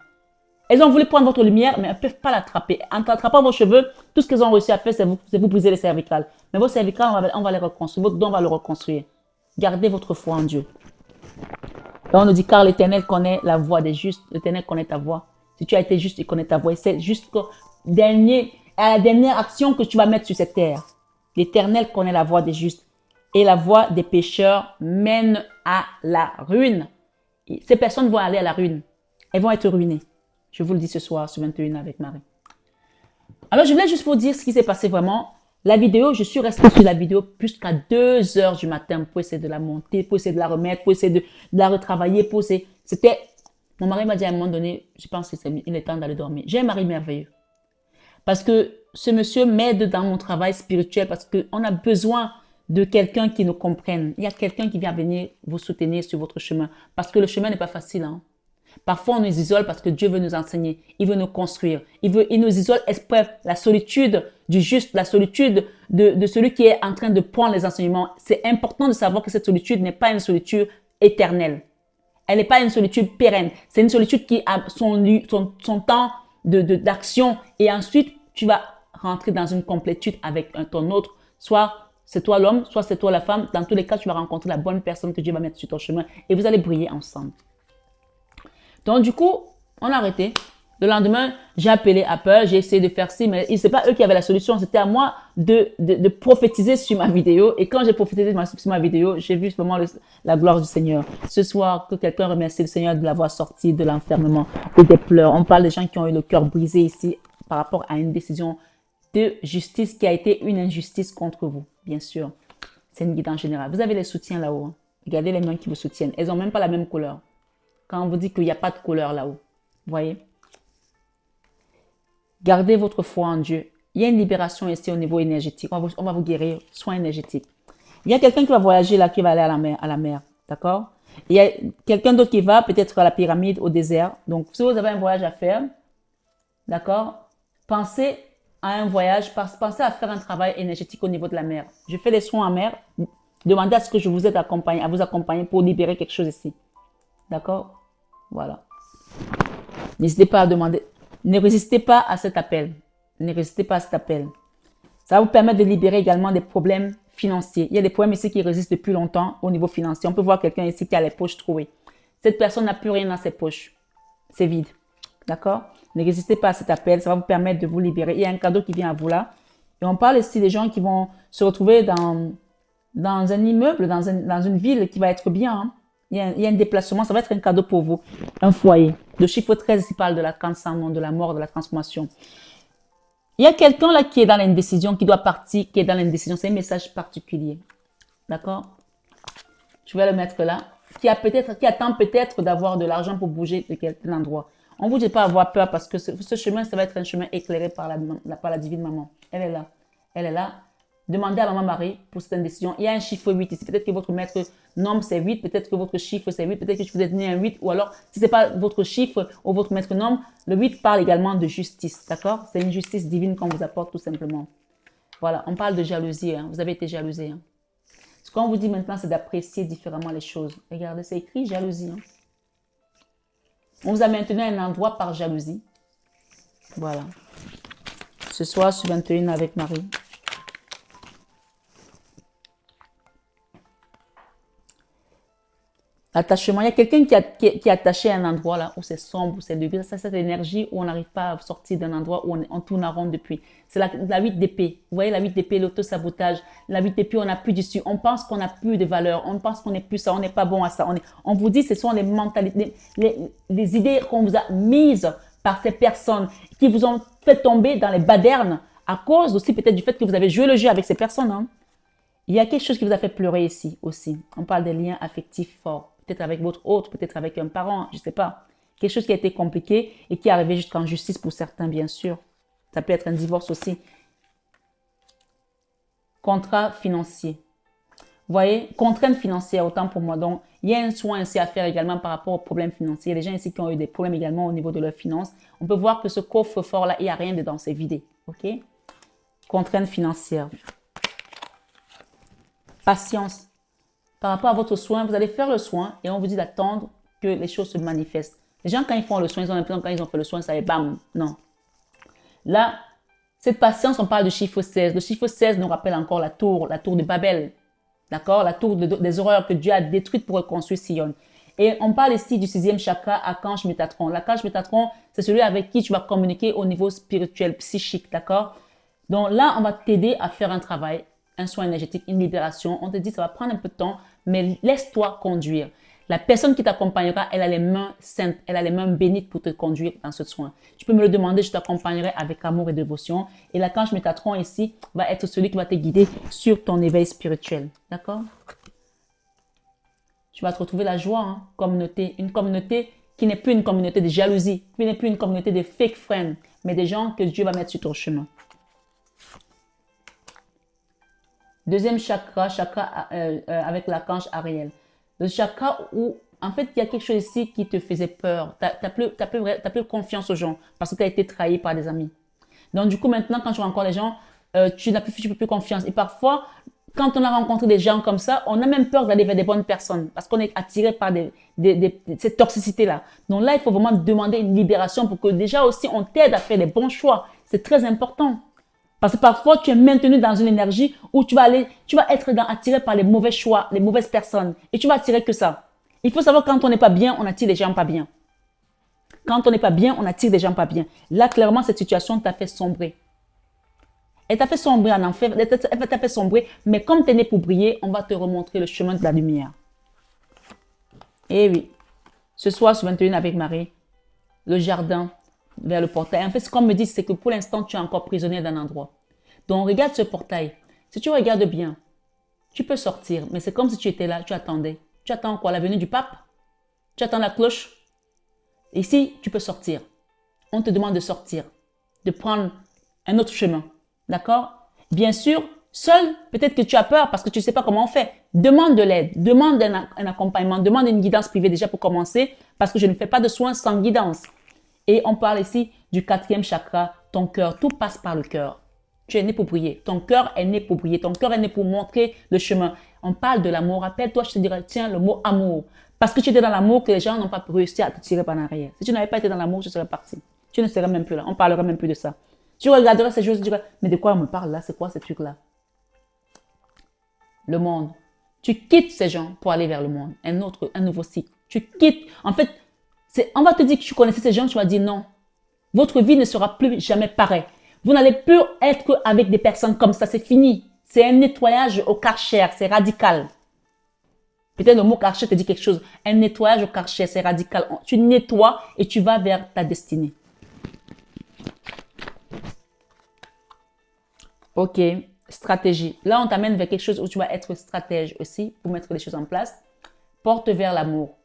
A: Elles ont voulu prendre votre lumière, mais elles ne peuvent pas l'attraper. En attrapant vos cheveux, tout ce qu'elles ont réussi à faire, c'est vous briser les cervicales. Mais vos cervicales, on va les reconstruire. Votre don, on va le reconstruire. Gardez votre foi en Dieu. Et on nous dit, car l'Éternel connaît la voie des justes. L'Éternel connaît ta voie. Si tu as été juste, il connaît ta voie. Et c'est jusqu'à la dernière action que tu vas mettre sur cette terre. L'Éternel connaît la voie des justes. Et la voie des pécheurs mène à la ruine. Et ces personnes vont aller à la ruine. Elles vont être ruinées. Je vous le dis ce soir sur 21 avec Marie. Alors, je voulais juste vous dire ce qui s'est passé vraiment. La vidéo, je suis restée sur la vidéo jusqu'à 2 heures du matin pour essayer de la monter, pour essayer de la remettre, pour essayer de la retravailler, pour essayer... Mon mari m'a dit à un moment donné, je pense qu'il est temps d'aller dormir. J'ai un mari merveilleux. Parce que ce monsieur m'aide dans mon travail spirituel, parce qu'on a besoin de quelqu'un qui nous comprenne. Il y a quelqu'un qui vient venir vous soutenir sur votre chemin. Parce que le chemin n'est pas facile. Hein. Parfois, on nous isole parce que Dieu veut nous enseigner. Il veut nous construire. Il nous isole exprès. La solitude du juste, la solitude de celui qui est en train de prendre les enseignements. C'est important de savoir que cette solitude n'est pas une solitude éternelle. Elle n'est pas une solitude pérenne. C'est une solitude qui a son temps d'action. Et ensuite, tu vas rentrer dans une complétude avec ton autre. Soit c'est toi l'homme, soit c'est toi la femme. Dans tous les cas, tu vas rencontrer la bonne personne que Dieu va mettre sur ton chemin. Et vous allez briller ensemble. Donc, du coup, on a arrêté. Le lendemain, j'ai appelé Apple, j'ai essayé de faire ci, mais ce n'est pas eux qui avaient la solution. C'était à moi de prophétiser sur ma vidéo. Et quand j'ai prophétisé sur ma vidéo, j'ai vu vraiment la gloire du Seigneur. Ce soir, que quelqu'un remercie le Seigneur de l'avoir sorti de l'enfermement ou des pleurs. On parle des gens qui ont eu le cœur brisé ici par rapport à une décision de justice qui a été une injustice contre vous. Bien sûr, c'est une guidance générale. Vous avez les soutiens là-haut. Hein. Regardez les mains qui vous soutiennent. Elles n'ont même pas la même couleur. Quand on vous dit qu'il n'y a pas de couleur là-haut. Vous voyez? Gardez votre foi en Dieu. Il y a une libération ici au niveau énergétique. On va vous guérir, soins énergétiques. Il y a quelqu'un qui va voyager là, qui va aller à la mer. D'accord? Il y a quelqu'un d'autre qui va peut-être à la pyramide, au désert. Donc, si vous avez un voyage à faire, d'accord? Pensez à un voyage, pensez à faire un travail énergétique au niveau de la mer. Je fais des soins en mer. Demandez à ce que je vous aide à vous accompagner pour libérer quelque chose ici. D'accord? Voilà. N'hésitez pas à demander. Ne résistez pas à cet appel. Ne résistez pas à cet appel. Ça va vous permettre de libérer également des problèmes financiers. Il y a des problèmes ici qui résistent depuis longtemps au niveau financier. On peut voir quelqu'un ici qui a les poches trouées. Cette personne n'a plus rien dans ses poches. C'est vide. D'accord? Ne résistez pas à cet appel. Ça va vous permettre de vous libérer. Il y a un cadeau qui vient à vous là. Et on parle ici des gens qui vont se retrouver dans un immeuble, dans une ville qui va être bien. Hein. Il y a un déplacement, ça va être un cadeau pour vous. Un foyer. Le chiffre 13, il parle de la transcendance, de la mort, de la transformation. Il y a quelqu'un là qui est dans l'indécision, qui doit partir, qui est dans l'indécision. C'est un message particulier. D'accord? Je vais le mettre là. Qui attend peut-être d'avoir de l'argent pour bouger de quelqu'un endroit. On ne vous dit pas avoir peur parce que ce chemin, ça va être un chemin éclairé par la divine maman. Elle est là. Elle est là. Demandez à maman Marie pour cette indécision. Il y a un chiffre 8 ici. Peut-être que votre maître nombre c'est 8. Peut-être que votre chiffre c'est 8. Peut-être que vous êtes né un 8. Ou alors, si ce n'est pas votre chiffre ou votre maître nombre, le 8 parle également de justice. D'accord? C'est une justice divine qu'on vous apporte tout simplement. Voilà. On parle de jalousie. Hein. Vous avez été jalousé. Hein. Ce qu'on vous dit maintenant, c'est d'apprécier différemment les choses. Regardez, c'est écrit jalousie. Hein. On vous a maintenu à un endroit par jalousie. Voilà. Ce soir, sur 21 avec Marie. Attachement. Il y a quelqu'un qui est attaché à un endroit là où c'est sombre, où c'est de ça, cette énergie où on n'arrive pas à sortir d'un endroit où on tourne en rond depuis. C'est la 8 d'épée. Vous voyez la 8 d'épée, l'auto-sabotage. La 8 d'épée, on n'a plus d'issue. On pense qu'on n'a plus de valeur. On pense qu'on n'est plus ça. On n'est pas bon à ça. On vous dit, ce sont les mentalités, les idées qu'on vous a mises par ces personnes qui vous ont fait tomber dans les badernes à cause aussi peut-être du fait que vous avez joué le jeu avec ces personnes. Hein. Il y a quelque chose qui vous a fait pleurer ici aussi. On parle des liens affectifs forts. Peut-être avec votre autre, peut-être avec un parent, je ne sais pas. Quelque chose qui a été compliqué et qui est arrivé jusqu'en justice pour certains, bien sûr. Ça peut être un divorce aussi. Contrat financier. Vous voyez, contrainte financière, autant pour moi. Donc, il y a un soin ici à faire également par rapport aux problèmes financiers. Les gens ici qui ont eu des problèmes également au niveau de leurs finances. On peut voir que ce coffre-fort-là, il n'y a rien dedans, c'est vidé. OK? Contrainte financière. Patience. Par rapport à votre soin, vous allez faire le soin et on vous dit d'attendre que les choses se manifestent. Les gens, quand ils font le soin, ils ont l'impression que quand ils ont fait le soin, ça y est, bam, non. Là, cette patience, on parle du chiffre 16. Le chiffre 16 nous rappelle encore la tour de Babel. D'accord? La tour des horreurs que Dieu a détruites pour reconstruire Sion. Et on parle ici du 6e chakra, Archange Métatron. L'archange Métatron, c'est celui avec qui tu vas communiquer au niveau spirituel, psychique. D'accord? Donc là, on va t'aider à faire un travail, un soin énergétique, une libération. On te dit, ça va prendre un peu de temps, mais laisse-toi conduire. La personne qui t'accompagnera, elle a les mains saintes, elle a les mains bénites pour te conduire dans ce soin. Tu peux me le demander, je t'accompagnerai avec amour et dévotion. Et l'archange Métatron ici va être celui qui va te guider sur ton éveil spirituel. D'accord? Tu vas te retrouver la joie, hein? Communauté. Une communauté qui n'est plus une communauté de jalousie, qui n'est plus une communauté de fake friends, mais des gens que Dieu va mettre sur ton chemin. Deuxième chakra, avec l'archange Ariel. Le chakra où, en fait, il y a quelque chose ici qui te faisait peur. Tu n'as plus confiance aux gens parce que tu as été trahi par des amis. Donc, du coup, maintenant, quand tu rencontres les gens, tu peux plus confiance. Et parfois, quand on a rencontré des gens comme ça, on a même peur d'aller vers des bonnes personnes parce qu'on est attiré par cette toxicité-là. Donc là, il faut vraiment demander une libération pour que déjà aussi, on t'aide à faire les bons choix. C'est très important. Parce que parfois, tu es maintenu dans une énergie où tu vas être attiré par les mauvais choix, les mauvaises personnes. Et tu vas attirer que ça. Il faut savoir quand on n'est pas bien, on attire les gens pas bien. Quand on n'est pas bien, on attire des gens pas bien. Là, clairement, cette situation t'a fait sombrer. Elle t'a fait sombrer en enfer, elle t'a fait sombrer. Mais comme tu es né pour briller, on va te remontrer le chemin de la lumière. Eh oui. Ce soir, sur 21 avec Marie, le jardin vers le portail. En fait, ce qu'on me dit, c'est que pour l'instant, tu es encore prisonnier d'un endroit. Donc, regarde ce portail. Si tu regardes bien, tu peux sortir. Mais c'est comme si tu étais là, tu attendais. Tu attends quoi? La venue du pape? Tu attends la cloche? Ici, tu peux sortir. On te demande de sortir, de prendre un autre chemin. D'accord? Bien sûr, seul, peut-être que tu as peur parce que tu ne sais pas comment on fait. Demande de l'aide, demande un accompagnement, demande une guidance privée déjà pour commencer parce que je ne fais pas de soins sans guidance. Et on parle ici du 4e chakra, ton cœur. Tout passe par le cœur. Tu es né pour briller. Ton cœur est né pour briller. Ton cœur est né pour montrer le chemin. On parle de l'amour. Rappelle-toi, je te dirais, tiens, le mot amour. Parce que tu étais dans l'amour que les gens n'ont pas réussi à te tirer par l'arrière. Si tu n'avais pas été dans l'amour, tu serais parti. Tu ne serais même plus là. On ne parlerait même plus de ça. Tu regarderais ces choses et tu dirais, mais de quoi on me parle là? C'est quoi ces trucs-là? Le monde. Tu quittes ces gens pour aller vers le monde. Un nouveau cycle. Tu quittes. En fait, on va te dire que tu connaissais ces gens, tu vas dire non. Votre vie ne sera plus jamais pareille. Vous n'allez plus être avec des personnes comme ça, c'est fini. C'est un nettoyage au Karcher, c'est radical. Peut-être le mot Karcher te dit quelque chose. Un nettoyage au Karcher, c'est radical. Tu nettoies et tu vas vers ta destinée. Ok, stratégie. Là, on t'amène vers quelque chose où tu vas être stratège aussi pour mettre les choses en place. Porte vers l'amour.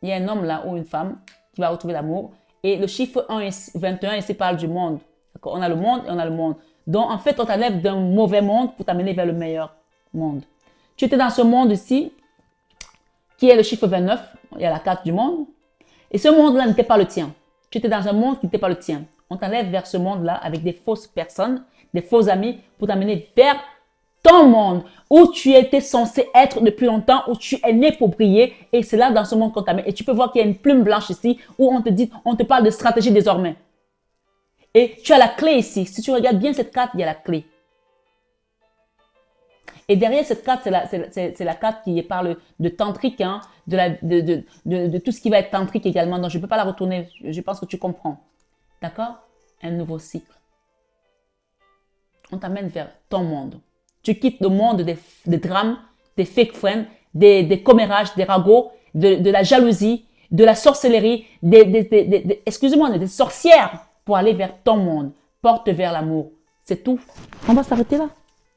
A: Il y a un homme là ou une femme qui va retrouver l'amour. Et le chiffre 21 ici parle du monde. On a le monde et on a le monde. Donc, en fait, on t'enlève d'un mauvais monde pour t'amener vers le meilleur monde. Tu étais dans ce monde ici, qui est le chiffre 29. Il y a la carte du monde. Et ce monde-là n'était pas le tien. Tu étais dans un monde qui n'était pas le tien. On t'enlève vers ce monde-là avec des fausses personnes, des faux amis pour t'amener vers ton monde où tu étais censé être depuis longtemps, où tu es né pour briller. Et c'est là dans ce monde qu'on t'amène. Et tu peux voir qu'il y a une plume blanche ici où on te parle de stratégie désormais. Et tu as la clé ici. Si tu regardes bien cette carte, il y a la clé. Et derrière cette carte, c'est la carte qui parle de tantrique, hein, de tout ce qui va être tantrique également. Donc, je ne peux pas la retourner. Je pense que tu comprends. D'accord? Un nouveau cycle. On t'amène vers ton monde. Tu quittes le monde des drames, des fake friends, des commérages, des ragots, de la jalousie, de la sorcellerie, excusez-moi, des sorcières pour aller vers ton monde. Porte vers l'amour. C'est tout. On va s'arrêter là.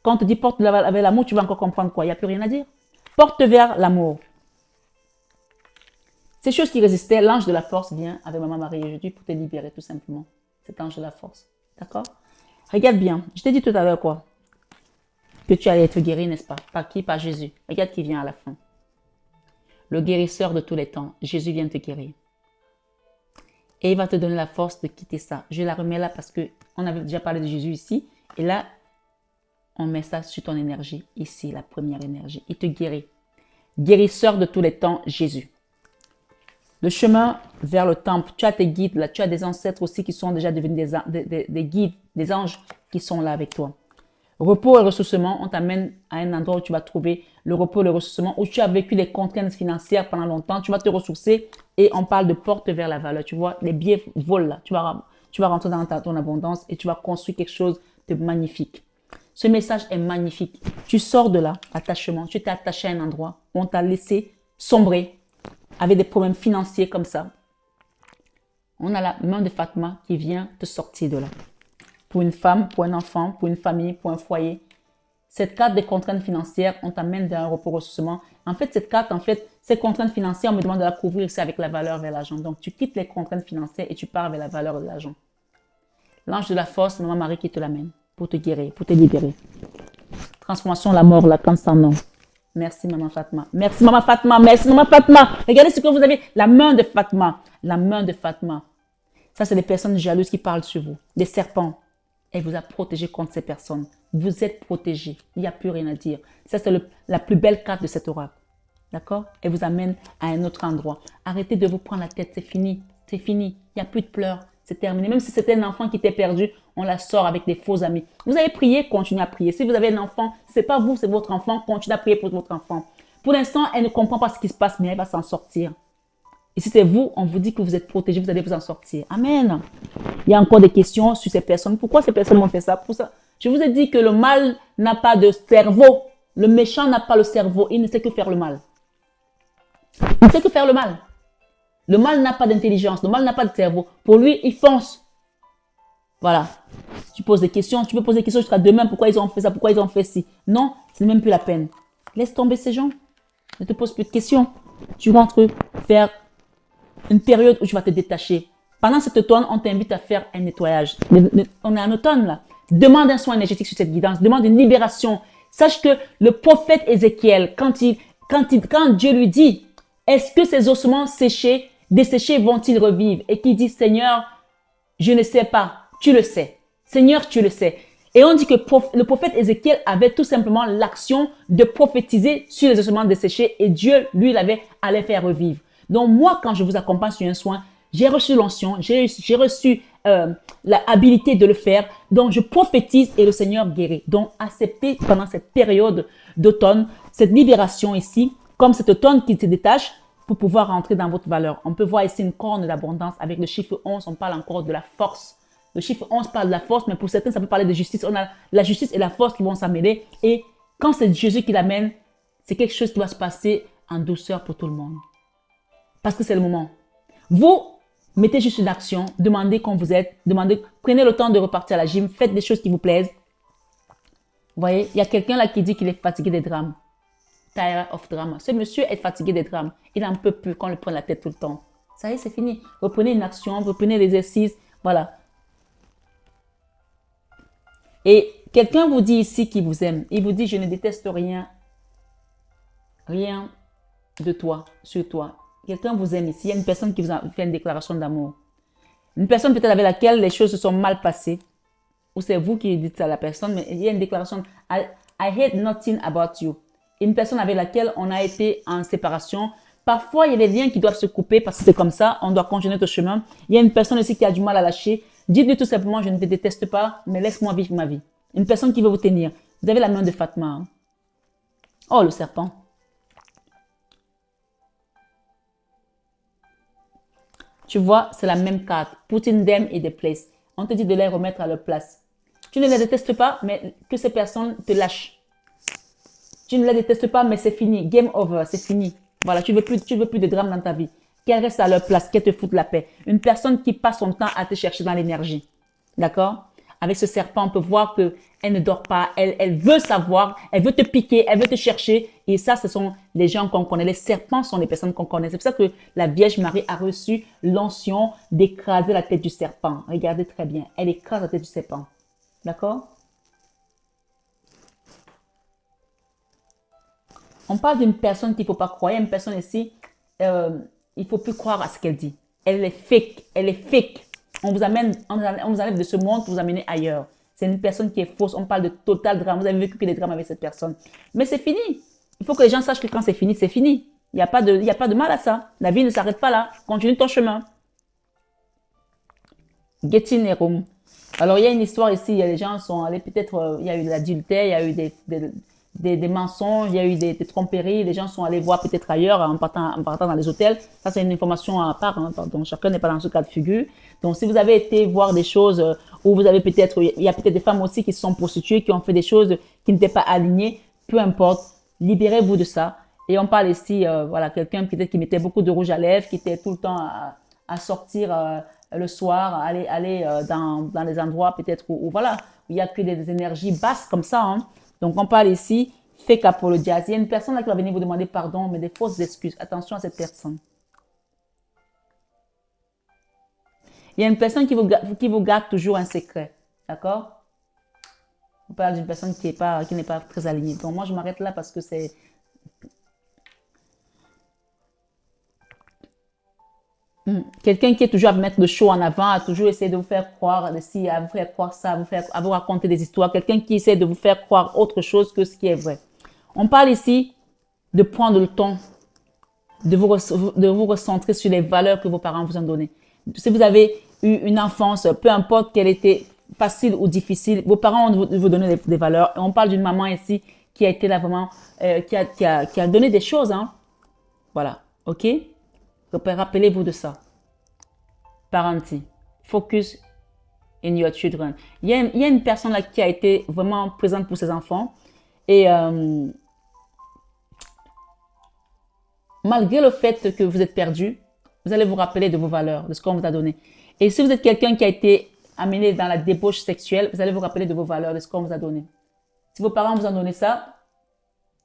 A: Quand on te dit porte vers l'amour, tu vas encore comprendre quoi? Il n'y a plus rien à dire. Porte vers l'amour. Ces choses qui résistaient, l'ange de la force vient avec Maman Marie aujourd'hui pour te libérer tout simplement. Cet ange de la force. D'accord? Regarde bien. Je t'ai dit tout à l'heure quoi? Que tu allais être guéri, n'est-ce pas? Par qui? Par Jésus. Regarde qui vient à la fin. Le guérisseur de tous les temps. Jésus vient te guérir. Et il va te donner la force de quitter ça. Je la remets là parce qu'on avait déjà parlé de Jésus ici. Et là, on met ça sur ton énergie. Ici, la première énergie. Il te guérit. Guérisseur de tous les temps, Jésus. Le chemin vers le temple. Tu as tes guides là. Tu as des ancêtres aussi qui sont déjà devenus des guides, des anges qui sont là avec toi. Repos et ressourcement, on t'amène à un endroit où tu vas trouver le repos et le ressourcement, où tu as vécu des contraintes financières pendant longtemps. Tu vas te ressourcer et on parle de porte vers la valeur. Tu vois, les billets volent là. Tu vas rentrer dans ton abondance et tu vas construire quelque chose de magnifique. Ce message est magnifique. Tu sors de là, attachement. Tu t'es attaché à un endroit où on t'a laissé sombrer avec des problèmes financiers comme ça. On a la main de Fatma qui vient te sortir de là. Pour une femme, pour un enfant, pour une famille, pour un foyer. Cette carte des contraintes financières, on t'amène vers un repos ressourcement. En fait, cette carte, ces contraintes financières, on me demande de la couvrir ici avec la valeur vers l'argent. Donc, tu quittes les contraintes financières et tu pars vers la valeur de l'argent. L'ange de la force, Maman Marie qui te l'amène pour te guérir, pour te libérer. Transformation, la mort, la cancer sans nom. Merci Maman Fatma. Merci Maman Fatma. Merci Maman Fatma. Regardez ce que vous avez. La main de Fatma. La main de Fatma. Ça, c'est des personnes jalouses qui parlent sur vous. Des serpents. Elle vous a protégé contre ces personnes. Vous êtes protégé. Il n'y a plus rien à dire. Ça, c'est la plus belle carte de cet oracle. D'accord? Elle vous amène à un autre endroit. Arrêtez de vous prendre la tête. C'est fini. C'est fini. Il n'y a plus de pleurs. C'est terminé. Même si c'était un enfant qui était perdu, on la sort avec des faux amis. Vous avez prié, continuez à prier. Si vous avez un enfant, ce n'est pas vous, c'est votre enfant. Continuez à prier pour votre enfant. Pour l'instant, elle ne comprend pas ce qui se passe, mais elle va s'en sortir. Et si c'est vous, on vous dit que vous êtes protégé, vous allez vous en sortir. Amen. Il y a encore des questions sur ces personnes. Pourquoi ces personnes ont fait ça? Pour ça, je vous ai dit que le mal n'a pas de cerveau. Le méchant n'a pas le cerveau. Il ne sait que faire le mal. Il ne sait que faire le mal. Le mal n'a pas d'intelligence. Le mal n'a pas de cerveau. Pour lui, il fonce. Voilà. Tu poses des questions. Tu peux poser des questions jusqu'à demain. Pourquoi ils ont fait ça? Pourquoi ils ont fait ci? Non, ce n'est même plus la peine. Laisse tomber ces gens. Ne te pose plus de questions. Tu rentres vers une période où tu vas te détacher. Pendant cet automne, on t'invite à faire un nettoyage. On est en automne là. Demande un soin énergétique sur cette guidance. Demande une libération. Sache que le prophète Ézéchiel, quand Dieu lui dit, est-ce que ces ossements desséchés vont-ils revivre? Et qui dit, Seigneur, je ne sais pas. Tu le sais. Seigneur, tu le sais. Et on dit que le prophète Ézéchiel avait tout simplement l'action de prophétiser sur les ossements desséchés et Dieu, lui, allait faire revivre. Donc moi, quand je vous accompagne sur un soin, j'ai reçu l'onction, j'ai reçu l'habilité de le faire. Donc je prophétise et le Seigneur guérit. Donc acceptez pendant cette période d'automne, cette libération ici, comme cet automne qui se détache pour pouvoir rentrer dans votre valeur. On peut voir ici une corne d'abondance avec le chiffre 11, on parle encore de la force. Le chiffre 11 parle de la force, mais pour certains, ça peut parler de justice. On a la justice et la force qui vont s'amêler. Et quand c'est Jésus qui l'amène, c'est quelque chose qui va se passer en douceur pour tout le monde. Parce que c'est le moment. Vous, mettez juste une action, demandez quand vous êtes, prenez le temps de repartir à la gym, faites des choses qui vous plaisent. Vous voyez, il y a quelqu'un là qui dit qu'il est fatigué des drames. Tired of drama. Ce monsieur est fatigué des drames. Il n'en peut plus qu'on le prenne la tête tout le temps. Ça y est, c'est fini. Reprenez une action, reprenez l'exercice. Voilà. Et quelqu'un vous dit ici qu'il vous aime. Il vous dit, je ne déteste rien. Rien de toi, sur toi. Quelqu'un vous aime ici. Il y a une personne qui vous a fait une déclaration d'amour. Une personne peut-être avec laquelle les choses se sont mal passées. Ou c'est vous qui dites ça à la personne, mais il y a une déclaration. I hate nothing about you. Une personne avec laquelle on a été en séparation. Parfois, il y a des liens qui doivent se couper parce que c'est comme ça. On doit continuer notre chemin. Il y a une personne aussi qui a du mal à lâcher. Dites-lui tout simplement, je ne te déteste pas, mais laisse-moi vivre ma vie. Une personne qui veut vous tenir. Vous avez la main de Fatma. Hein? Oh, le serpent. Tu vois, c'est la même carte. Putting them in the place. On te dit de les remettre à leur place. Tu ne les détestes pas, mais que ces personnes te lâchent. Tu ne les détestes pas, mais c'est fini. Game over, c'est fini. Voilà, tu veux plus de drame dans ta vie. Qu'elles restent à leur place, qu'elles te foutent la paix. Une personne qui passe son temps à te chercher dans l'énergie. D'accord? avec ce serpent, on peut voir que elle ne dort pas, elle veut savoir, elle veut te piquer, elle veut te chercher. Et ça, ce sont les gens qu'on connaît. Les serpents sont les personnes qu'on connaît. C'est pour ça que la Vierge Marie a reçu l'onction d'écraser la tête du serpent. Regardez très bien, elle écrase la tête du serpent. D'accord? On parle d'une personne qu'il ne faut pas croire. Il y a une personne ici, il ne faut plus croire à ce qu'elle dit. Elle est fake, elle est fake. On vous enlève de ce monde pour vous amener ailleurs. C'est une personne qui est fausse. On parle de total drame. Vous avez vécu que des drames avec cette personne. Mais c'est fini. Il faut que les gens sachent que quand c'est fini, c'est fini. Il n'y a pas de mal à ça. La vie ne s'arrête pas là. Continue ton chemin. Getting a room. Alors, il y a une histoire ici. Les gens sont allés peut-être, il y a eu de l'adultère, il y a eu des mensonges, il y a eu des tromperies. Les gens sont allés voir peut-être ailleurs en partant dans les hôtels. Ça, c'est une information à part. Hein, donc, chacun n'est pas dans ce cas de figure. Donc, si vous avez été voir des choses où vous avez peut-être, il y a peut-être des femmes aussi qui se sont prostituées, qui ont fait des choses qui n'étaient pas alignées, peu importe, libérez-vous de ça. Et on parle ici, voilà, quelqu'un peut-être qui mettait beaucoup de rouge à lèvres, qui était tout le temps à sortir le soir, aller dans les endroits peut-être où voilà, où il n'y a que des énergies basses comme ça. Hein. Donc, on parle ici, fake apologize. Il y a une personne là qui va venir vous demander pardon, mais des fausses excuses. Attention à cette personne. Il y a une personne qui vous garde toujours un secret. D'accord? On parle d'une personne qui n'est pas très alignée. Donc, moi, je m'arrête là parce que c'est... Quelqu'un qui est toujours à mettre le show en avant, à toujours essayer de vous faire croire ci, à vous faire croire ça, à vous raconter des histoires. Quelqu'un qui essaie de vous faire croire autre chose que ce qui est vrai. On parle ici de prendre le temps de vous recentrer sur les valeurs que vos parents vous ont données. Si vous avez eu une enfance, peu importe qu'elle était facile ou difficile, vos parents ont vous donné des valeurs. Et on parle d'une maman ici qui a été là vraiment, qui a donné des choses. Hein. Voilà, ok? Rappelez-vous de ça. Parenting. Focus in your children. Il y a une personne là qui a été vraiment présente pour ses enfants. Et malgré le fait que vous êtes perdu, vous allez vous rappeler de vos valeurs, de ce qu'on vous a donné. Et si vous êtes quelqu'un qui a été amené dans la débauche sexuelle, vous allez vous rappeler de vos valeurs, de ce qu'on vous a donné. Si vos parents vous ont donné ça,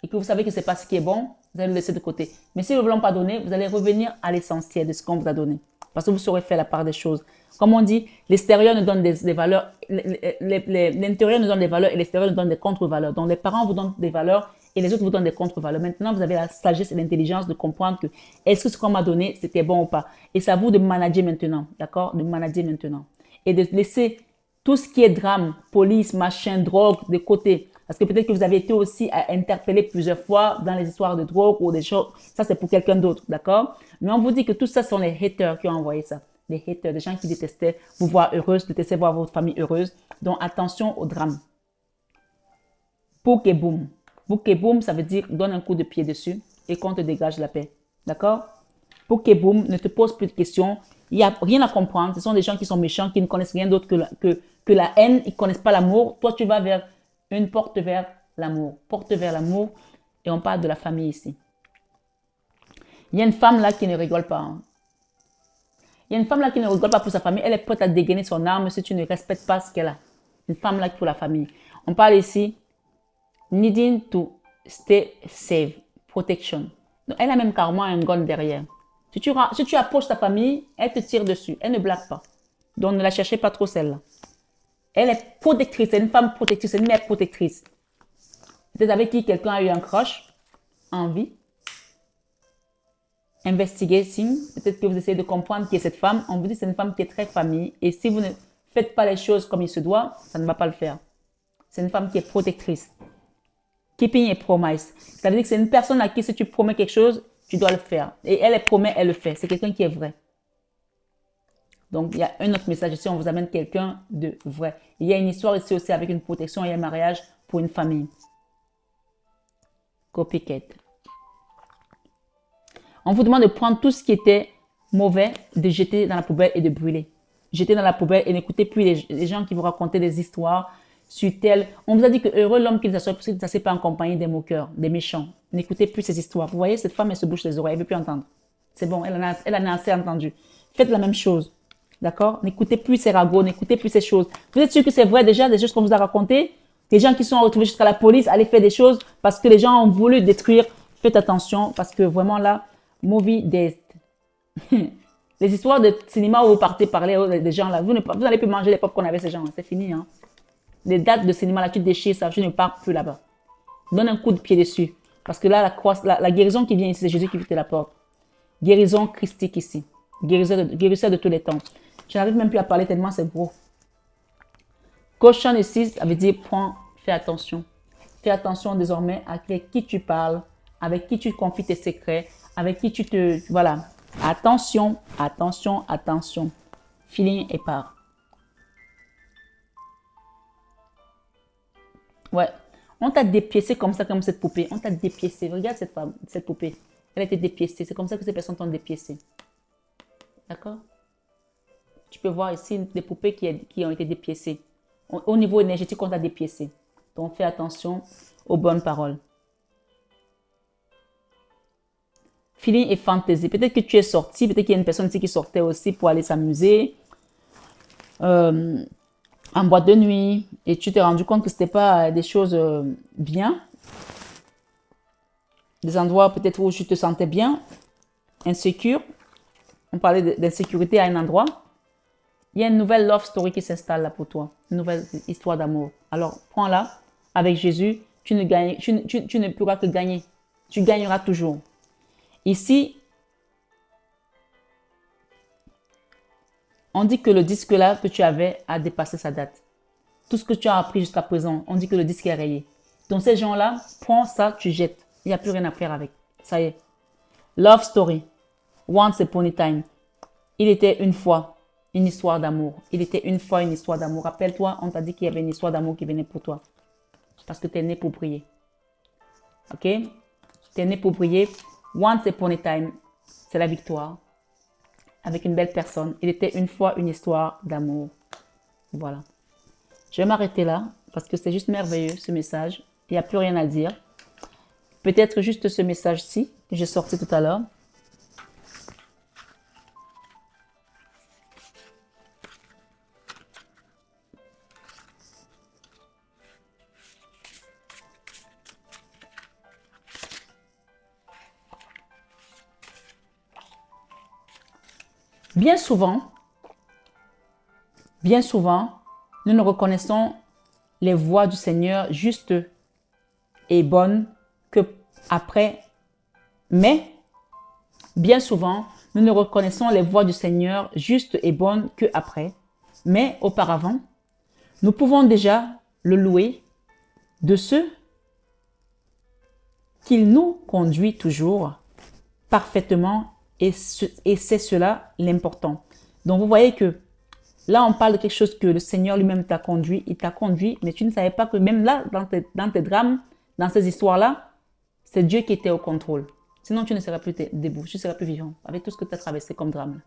A: et que vous savez que ce n'est pas ce qui est bon, vous allez le laisser de côté. Mais si vous ne vous l'ont pas donné, vous allez revenir à l'essentiel de ce qu'on vous a donné. Parce que vous saurez faire la part des choses. Comme on dit, l'extérieur nous donne des valeurs, l'intérieur nous donne des valeurs et l'extérieur nous donne des contre-valeurs. Donc les parents vous donnent des valeurs et les autres vous donnent des contre-valeurs. Maintenant, vous avez la sagesse et l'intelligence de comprendre que est-ce que ce qu'on m'a donné, c'était bon ou pas. Et c'est à vous de manager maintenant, d'accord? De manager maintenant. Et de laisser tout ce qui est drame, police, machin, drogue de côté. Parce que peut-être que vous avez été aussi interpellé plusieurs fois dans les histoires de drogue ou des choses. Ça, c'est pour quelqu'un d'autre, d'accord? Mais on vous dit que tout ça sont les haters qui ont envoyé ça. Les haters, des gens qui détestaient vous voir heureuse, détestaient voir votre famille heureuse. Donc, attention au drame. Pouk et boum. Pouk et boum, ça veut dire donne un coup de pied dessus et qu'on te dégage la paix. D'accord? Pouk et boum, ne te pose plus de questions. Il n'y a rien à comprendre. Ce sont des gens qui sont méchants, qui ne connaissent rien d'autre que la haine. Ils ne connaissent pas l'amour. Toi, tu vas vers une porte vers l'amour. Porte vers l'amour. Et on parle de la famille ici. Il y a une femme là qui ne rigole pas. Hein. Il y a une femme là qui ne rigole pas pour sa famille. Elle est prête à dégainer son arme si tu ne respectes pas ce qu'elle a. Une femme là pour la famille. On parle ici needing to stay safe. Protection. Donc, elle a même carrément un gun derrière. Si tu approches ta famille, elle te tire dessus. Elle ne blague pas. Donc ne la cherchez pas trop celle-là. Elle est protectrice, c'est une femme protectrice, c'est une mère protectrice. Peut-être avec qui quelqu'un a eu un crush, envie. Investigating, peut-être que vous essayez de comprendre qui est cette femme. On vous dit que c'est une femme qui est très famille. Et si vous ne faites pas les choses comme il se doit, ça ne va pas le faire. C'est une femme qui est protectrice. Keeping a promise. Ça veut dire que c'est une personne à qui si tu promets quelque chose, tu dois le faire. Et elle promet, elle le fait. C'est quelqu'un qui est vrai. Donc, il y a un autre message ici, on vous amène quelqu'un de vrai. Il y a une histoire ici aussi avec une protection et un mariage pour une famille. Copycat. On vous demande de prendre tout ce qui était mauvais, de jeter dans la poubelle et de brûler. Jeter dans la poubelle et n'écoutez plus les gens qui vous racontaient des histoires sur tel. On vous a dit que heureux l'homme qui ne s'assied pas en compagnie des moqueurs, des méchants. N'écoutez plus ces histoires. Vous voyez, cette femme, elle se bouche les oreilles, elle ne veut plus entendre. C'est bon, elle en a assez entendu. Faites la même chose. D'accord? N'écoutez plus ces ragots, n'écoutez plus ces choses. Vous êtes sûr que c'est vrai déjà, des choses qu'on vous a racontées? Des gens qui sont retrouvés jusqu'à la police, allaient faire des choses parce que les gens ont voulu détruire. Faites attention parce que vraiment là, movie des... les histoires de cinéma où vous partez parler des gens là, vous n'allez plus manger les pop qu'on avait ces gens, c'est fini. Hein? Les dates de cinéma là, tu déchires ça, je ne pars plus là-bas. Donne un coup de pied dessus. Parce que là, la guérison qui vient ici, c'est Jésus qui te la porte. Guérison christique ici. Guérisseur de tous les temps. Je n'arrive même plus à parler tellement c'est gros. Caution ici, ça veut dire fais attention. Fais attention désormais avec qui tu parles, avec qui tu confies tes secrets, avec qui tu te... Voilà. Attention, attention, attention. Feeling et part. Ouais. On t'a dépiécé comme ça, comme cette poupée. On t'a dépiécé. Regarde cette femme, cette poupée. Elle a été dépiécée. C'est comme ça que ces personnes t'ont dépiécé. D'accord? Tu peux voir ici des poupées qui ont été dépiécées. Au niveau énergétique, on t'a dépiécé. Donc, fais attention aux bonnes paroles. Feeling et fantaisie. Peut-être que tu es sorti. Peut-être qu'il y a une personne ici qui sortait aussi pour aller s'amuser. En boîte de nuit. Et tu t'es rendu compte que ce n'était pas des choses bien. Des endroits peut-être où tu te sentais bien. Insécure. On parlait d'insécurité à un endroit. Il y a une nouvelle love story qui s'installe là pour toi. Une nouvelle histoire d'amour. Alors, prends-la. Avec Jésus, tu ne pourras que gagner. Tu gagneras toujours. Ici, on dit que le disque là que tu avais a dépassé sa date. Tout ce que tu as appris jusqu'à présent, on dit que le disque est rayé. Donc ces gens-là, prends ça, tu jettes. Il n'y a plus rien à faire avec. Ça y est. Love story. Once upon a time. Il était une fois une histoire d'amour. Il était une fois une histoire d'amour. Rappelle-toi, on t'a dit qu'il y avait une histoire d'amour qui venait pour toi. Parce que tu es né pour briller. Ok? Tu es né pour briller. Once upon a time, c'est la victoire. Avec une belle personne. Il était une fois une histoire d'amour. Voilà. Je vais m'arrêter là parce que c'est juste merveilleux ce message. Il n'y a plus rien à dire. Peut-être juste ce message-ci que j'ai sorti tout à l'heure. Bien souvent, nous ne reconnaissons les voies du Seigneur justes et bonnes que après. Mais, bien souvent, nous ne reconnaissons les voies du Seigneur justes et bonnes que après. Mais auparavant, nous pouvons déjà le louer de ce qu'il nous conduit toujours parfaitement et c'est cela l'important. Donc, vous voyez que là, on parle de quelque chose que le Seigneur lui-même t'a conduit. Il t'a conduit, mais tu ne savais pas que même là, dans tes drames, dans ces histoires-là, c'est Dieu qui était au contrôle. Sinon, tu ne serais plus debout, tu ne serais plus vivant avec tout ce que tu as traversé comme drame.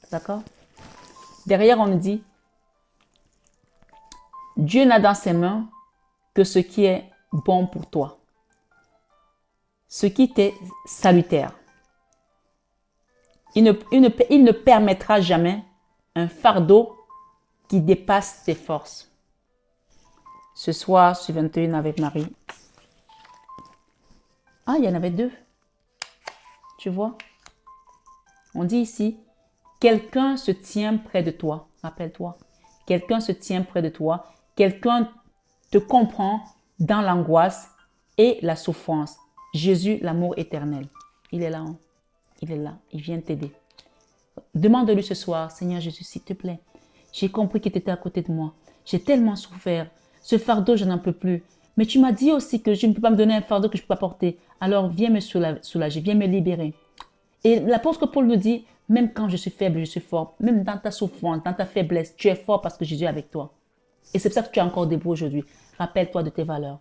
A: D'accord? Derrière, on nous dit, Dieu n'a dans ses mains que ce qui est bon pour toi. Ce qui t'est salutaire. Il ne permettra jamais un fardeau qui dépasse tes forces. Ce soir, sur 21 avec Marie. Ah, il y en avait deux. Tu vois? On dit ici, quelqu'un se tient près de toi. Rappelle-toi. Quelqu'un se tient près de toi. Quelqu'un te comprend dans l'angoisse et la souffrance. Jésus, l'amour éternel. Il est là. Hein? Il est là. Il vient t'aider. Demande-lui ce soir, Seigneur Jésus, s'il te plaît. J'ai compris que tu étais à côté de moi. J'ai tellement souffert. Ce fardeau, je n'en peux plus. Mais tu m'as dit aussi que je ne peux pas me donner un fardeau que je ne peux pas porter. Alors, viens me soulager, viens me libérer. Et l'apôtre Paul nous dit, même quand je suis faible, je suis fort. Même dans ta souffrance, dans ta faiblesse, tu es fort parce que Jésus est avec toi. Et c'est pour ça que tu es encore debout aujourd'hui. Rappelle-toi de tes valeurs.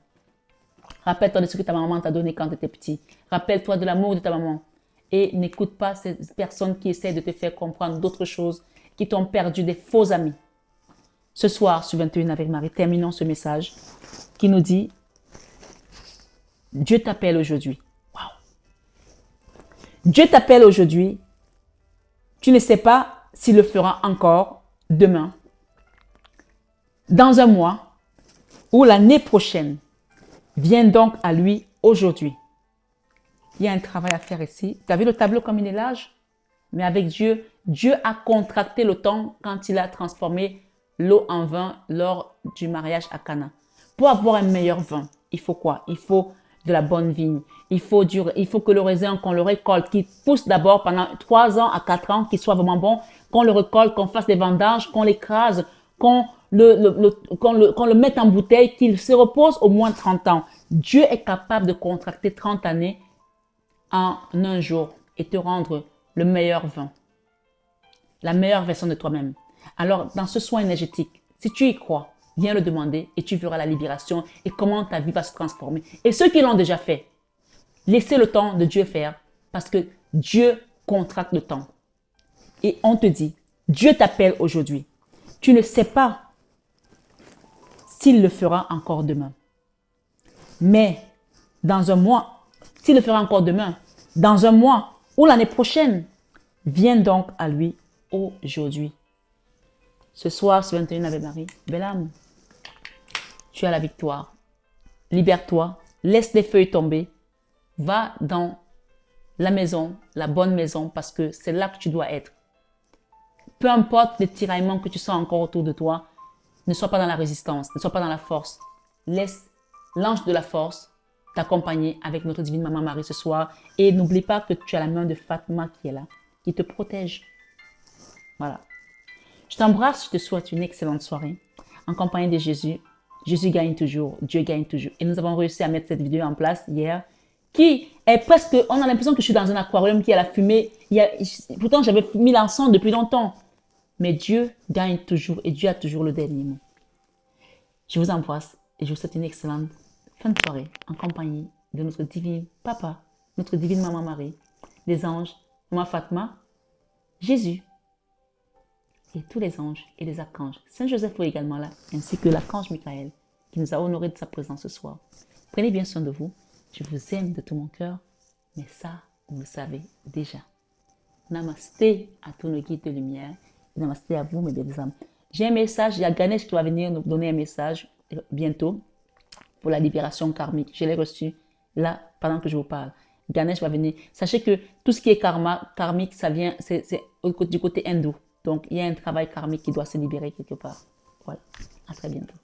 A: Rappelle-toi de ce que ta maman t'a donné quand tu étais petit. Rappelle-toi de l'amour de ta maman. Et n'écoute pas ces personnes qui essaient de te faire comprendre d'autres choses, qui t'ont perdu, des faux amis. Ce soir, sur 21 avec Marie, terminons ce message qui nous dit, Dieu t'appelle aujourd'hui. Wow. Dieu t'appelle aujourd'hui. Tu ne sais pas s'il le fera encore demain, dans un mois ou l'année prochaine. Viens donc à lui aujourd'hui. Il y a un travail à faire ici. Tu as vu le tableau comme il est large? Mais avec Dieu, Dieu a contracté le temps quand il a transformé l'eau en vin lors du mariage à Cana. Pour avoir un meilleur vin, il faut quoi? Il faut de la bonne vigne. Il faut que le raisin, qu'on le récolte, qu'il pousse d'abord pendant 3 ans à 4 ans, qu'il soit vraiment bon, qu'on le récolte, qu'on fasse des vendanges, qu'on l'écrase, qu'on le mette en bouteille, qu'il se repose au moins 30 ans. Dieu est capable de contracter 30 années en un jour et te rendre le meilleur vin, la meilleure version de toi-même. Alors, dans ce soin énergétique, si tu y crois, viens le demander et tu verras la libération et comment ta vie va se transformer. Et ceux qui l'ont déjà fait, laissez le temps de Dieu faire parce que Dieu contracte le temps. Et on te dit, Dieu t'appelle aujourd'hui. Tu ne sais pas s'il le fera encore demain. Mais dans un mois, s'il le fera encore demain, dans un mois ou l'année prochaine, viens donc à lui aujourd'hui. Ce soir, ce 21 Ave Marie, belle âme, tu as la victoire. Libère-toi, laisse les feuilles tomber, va dans la maison, la bonne maison, parce que c'est là que tu dois être. Peu importe les tiraillements que tu sens encore autour de toi, ne sois pas dans la résistance, ne sois pas dans la force. Laisse l'ange de la force t'accompagner avec notre divine Maman Marie ce soir. Et n'oublie pas que tu as la main de Fatma qui est là, qui te protège. Voilà. Je t'embrasse, je te souhaite une excellente soirée en compagnie de Jésus. Jésus gagne toujours, Dieu gagne toujours. Et nous avons réussi à mettre cette vidéo en place hier, qui est presque, on a l'impression que je suis dans un aquarium qui a la fumée. Pourtant, j'avais mis l'encens depuis longtemps. Mais Dieu gagne toujours et Dieu a toujours le dernier mot. Je vous embrasse et je vous souhaite une excellente fin de soirée en compagnie de notre divin Papa, notre divine Maman Marie, les anges, Maman Fatma, Jésus et tous les anges et les archanges. Saint Joseph est également là, ainsi que l'archange Michael qui nous a honorés de sa présence ce soir. Prenez bien soin de vous. Je vous aime de tout mon cœur, mais ça, vous le savez déjà. Namasté à tous nos guides de lumière. Namasté à vous, mes belles âmes. J'ai un message, il y a Ganesh qui va venir nous donner un message bientôt pour la libération karmique. Je l'ai reçu là, pendant que je vous parle. Ganesh va venir. Sachez que tout ce qui est karmique, ça vient, c'est du côté hindou. Donc, il y a un travail karmique qui doit se libérer quelque part. Voilà. À très bientôt.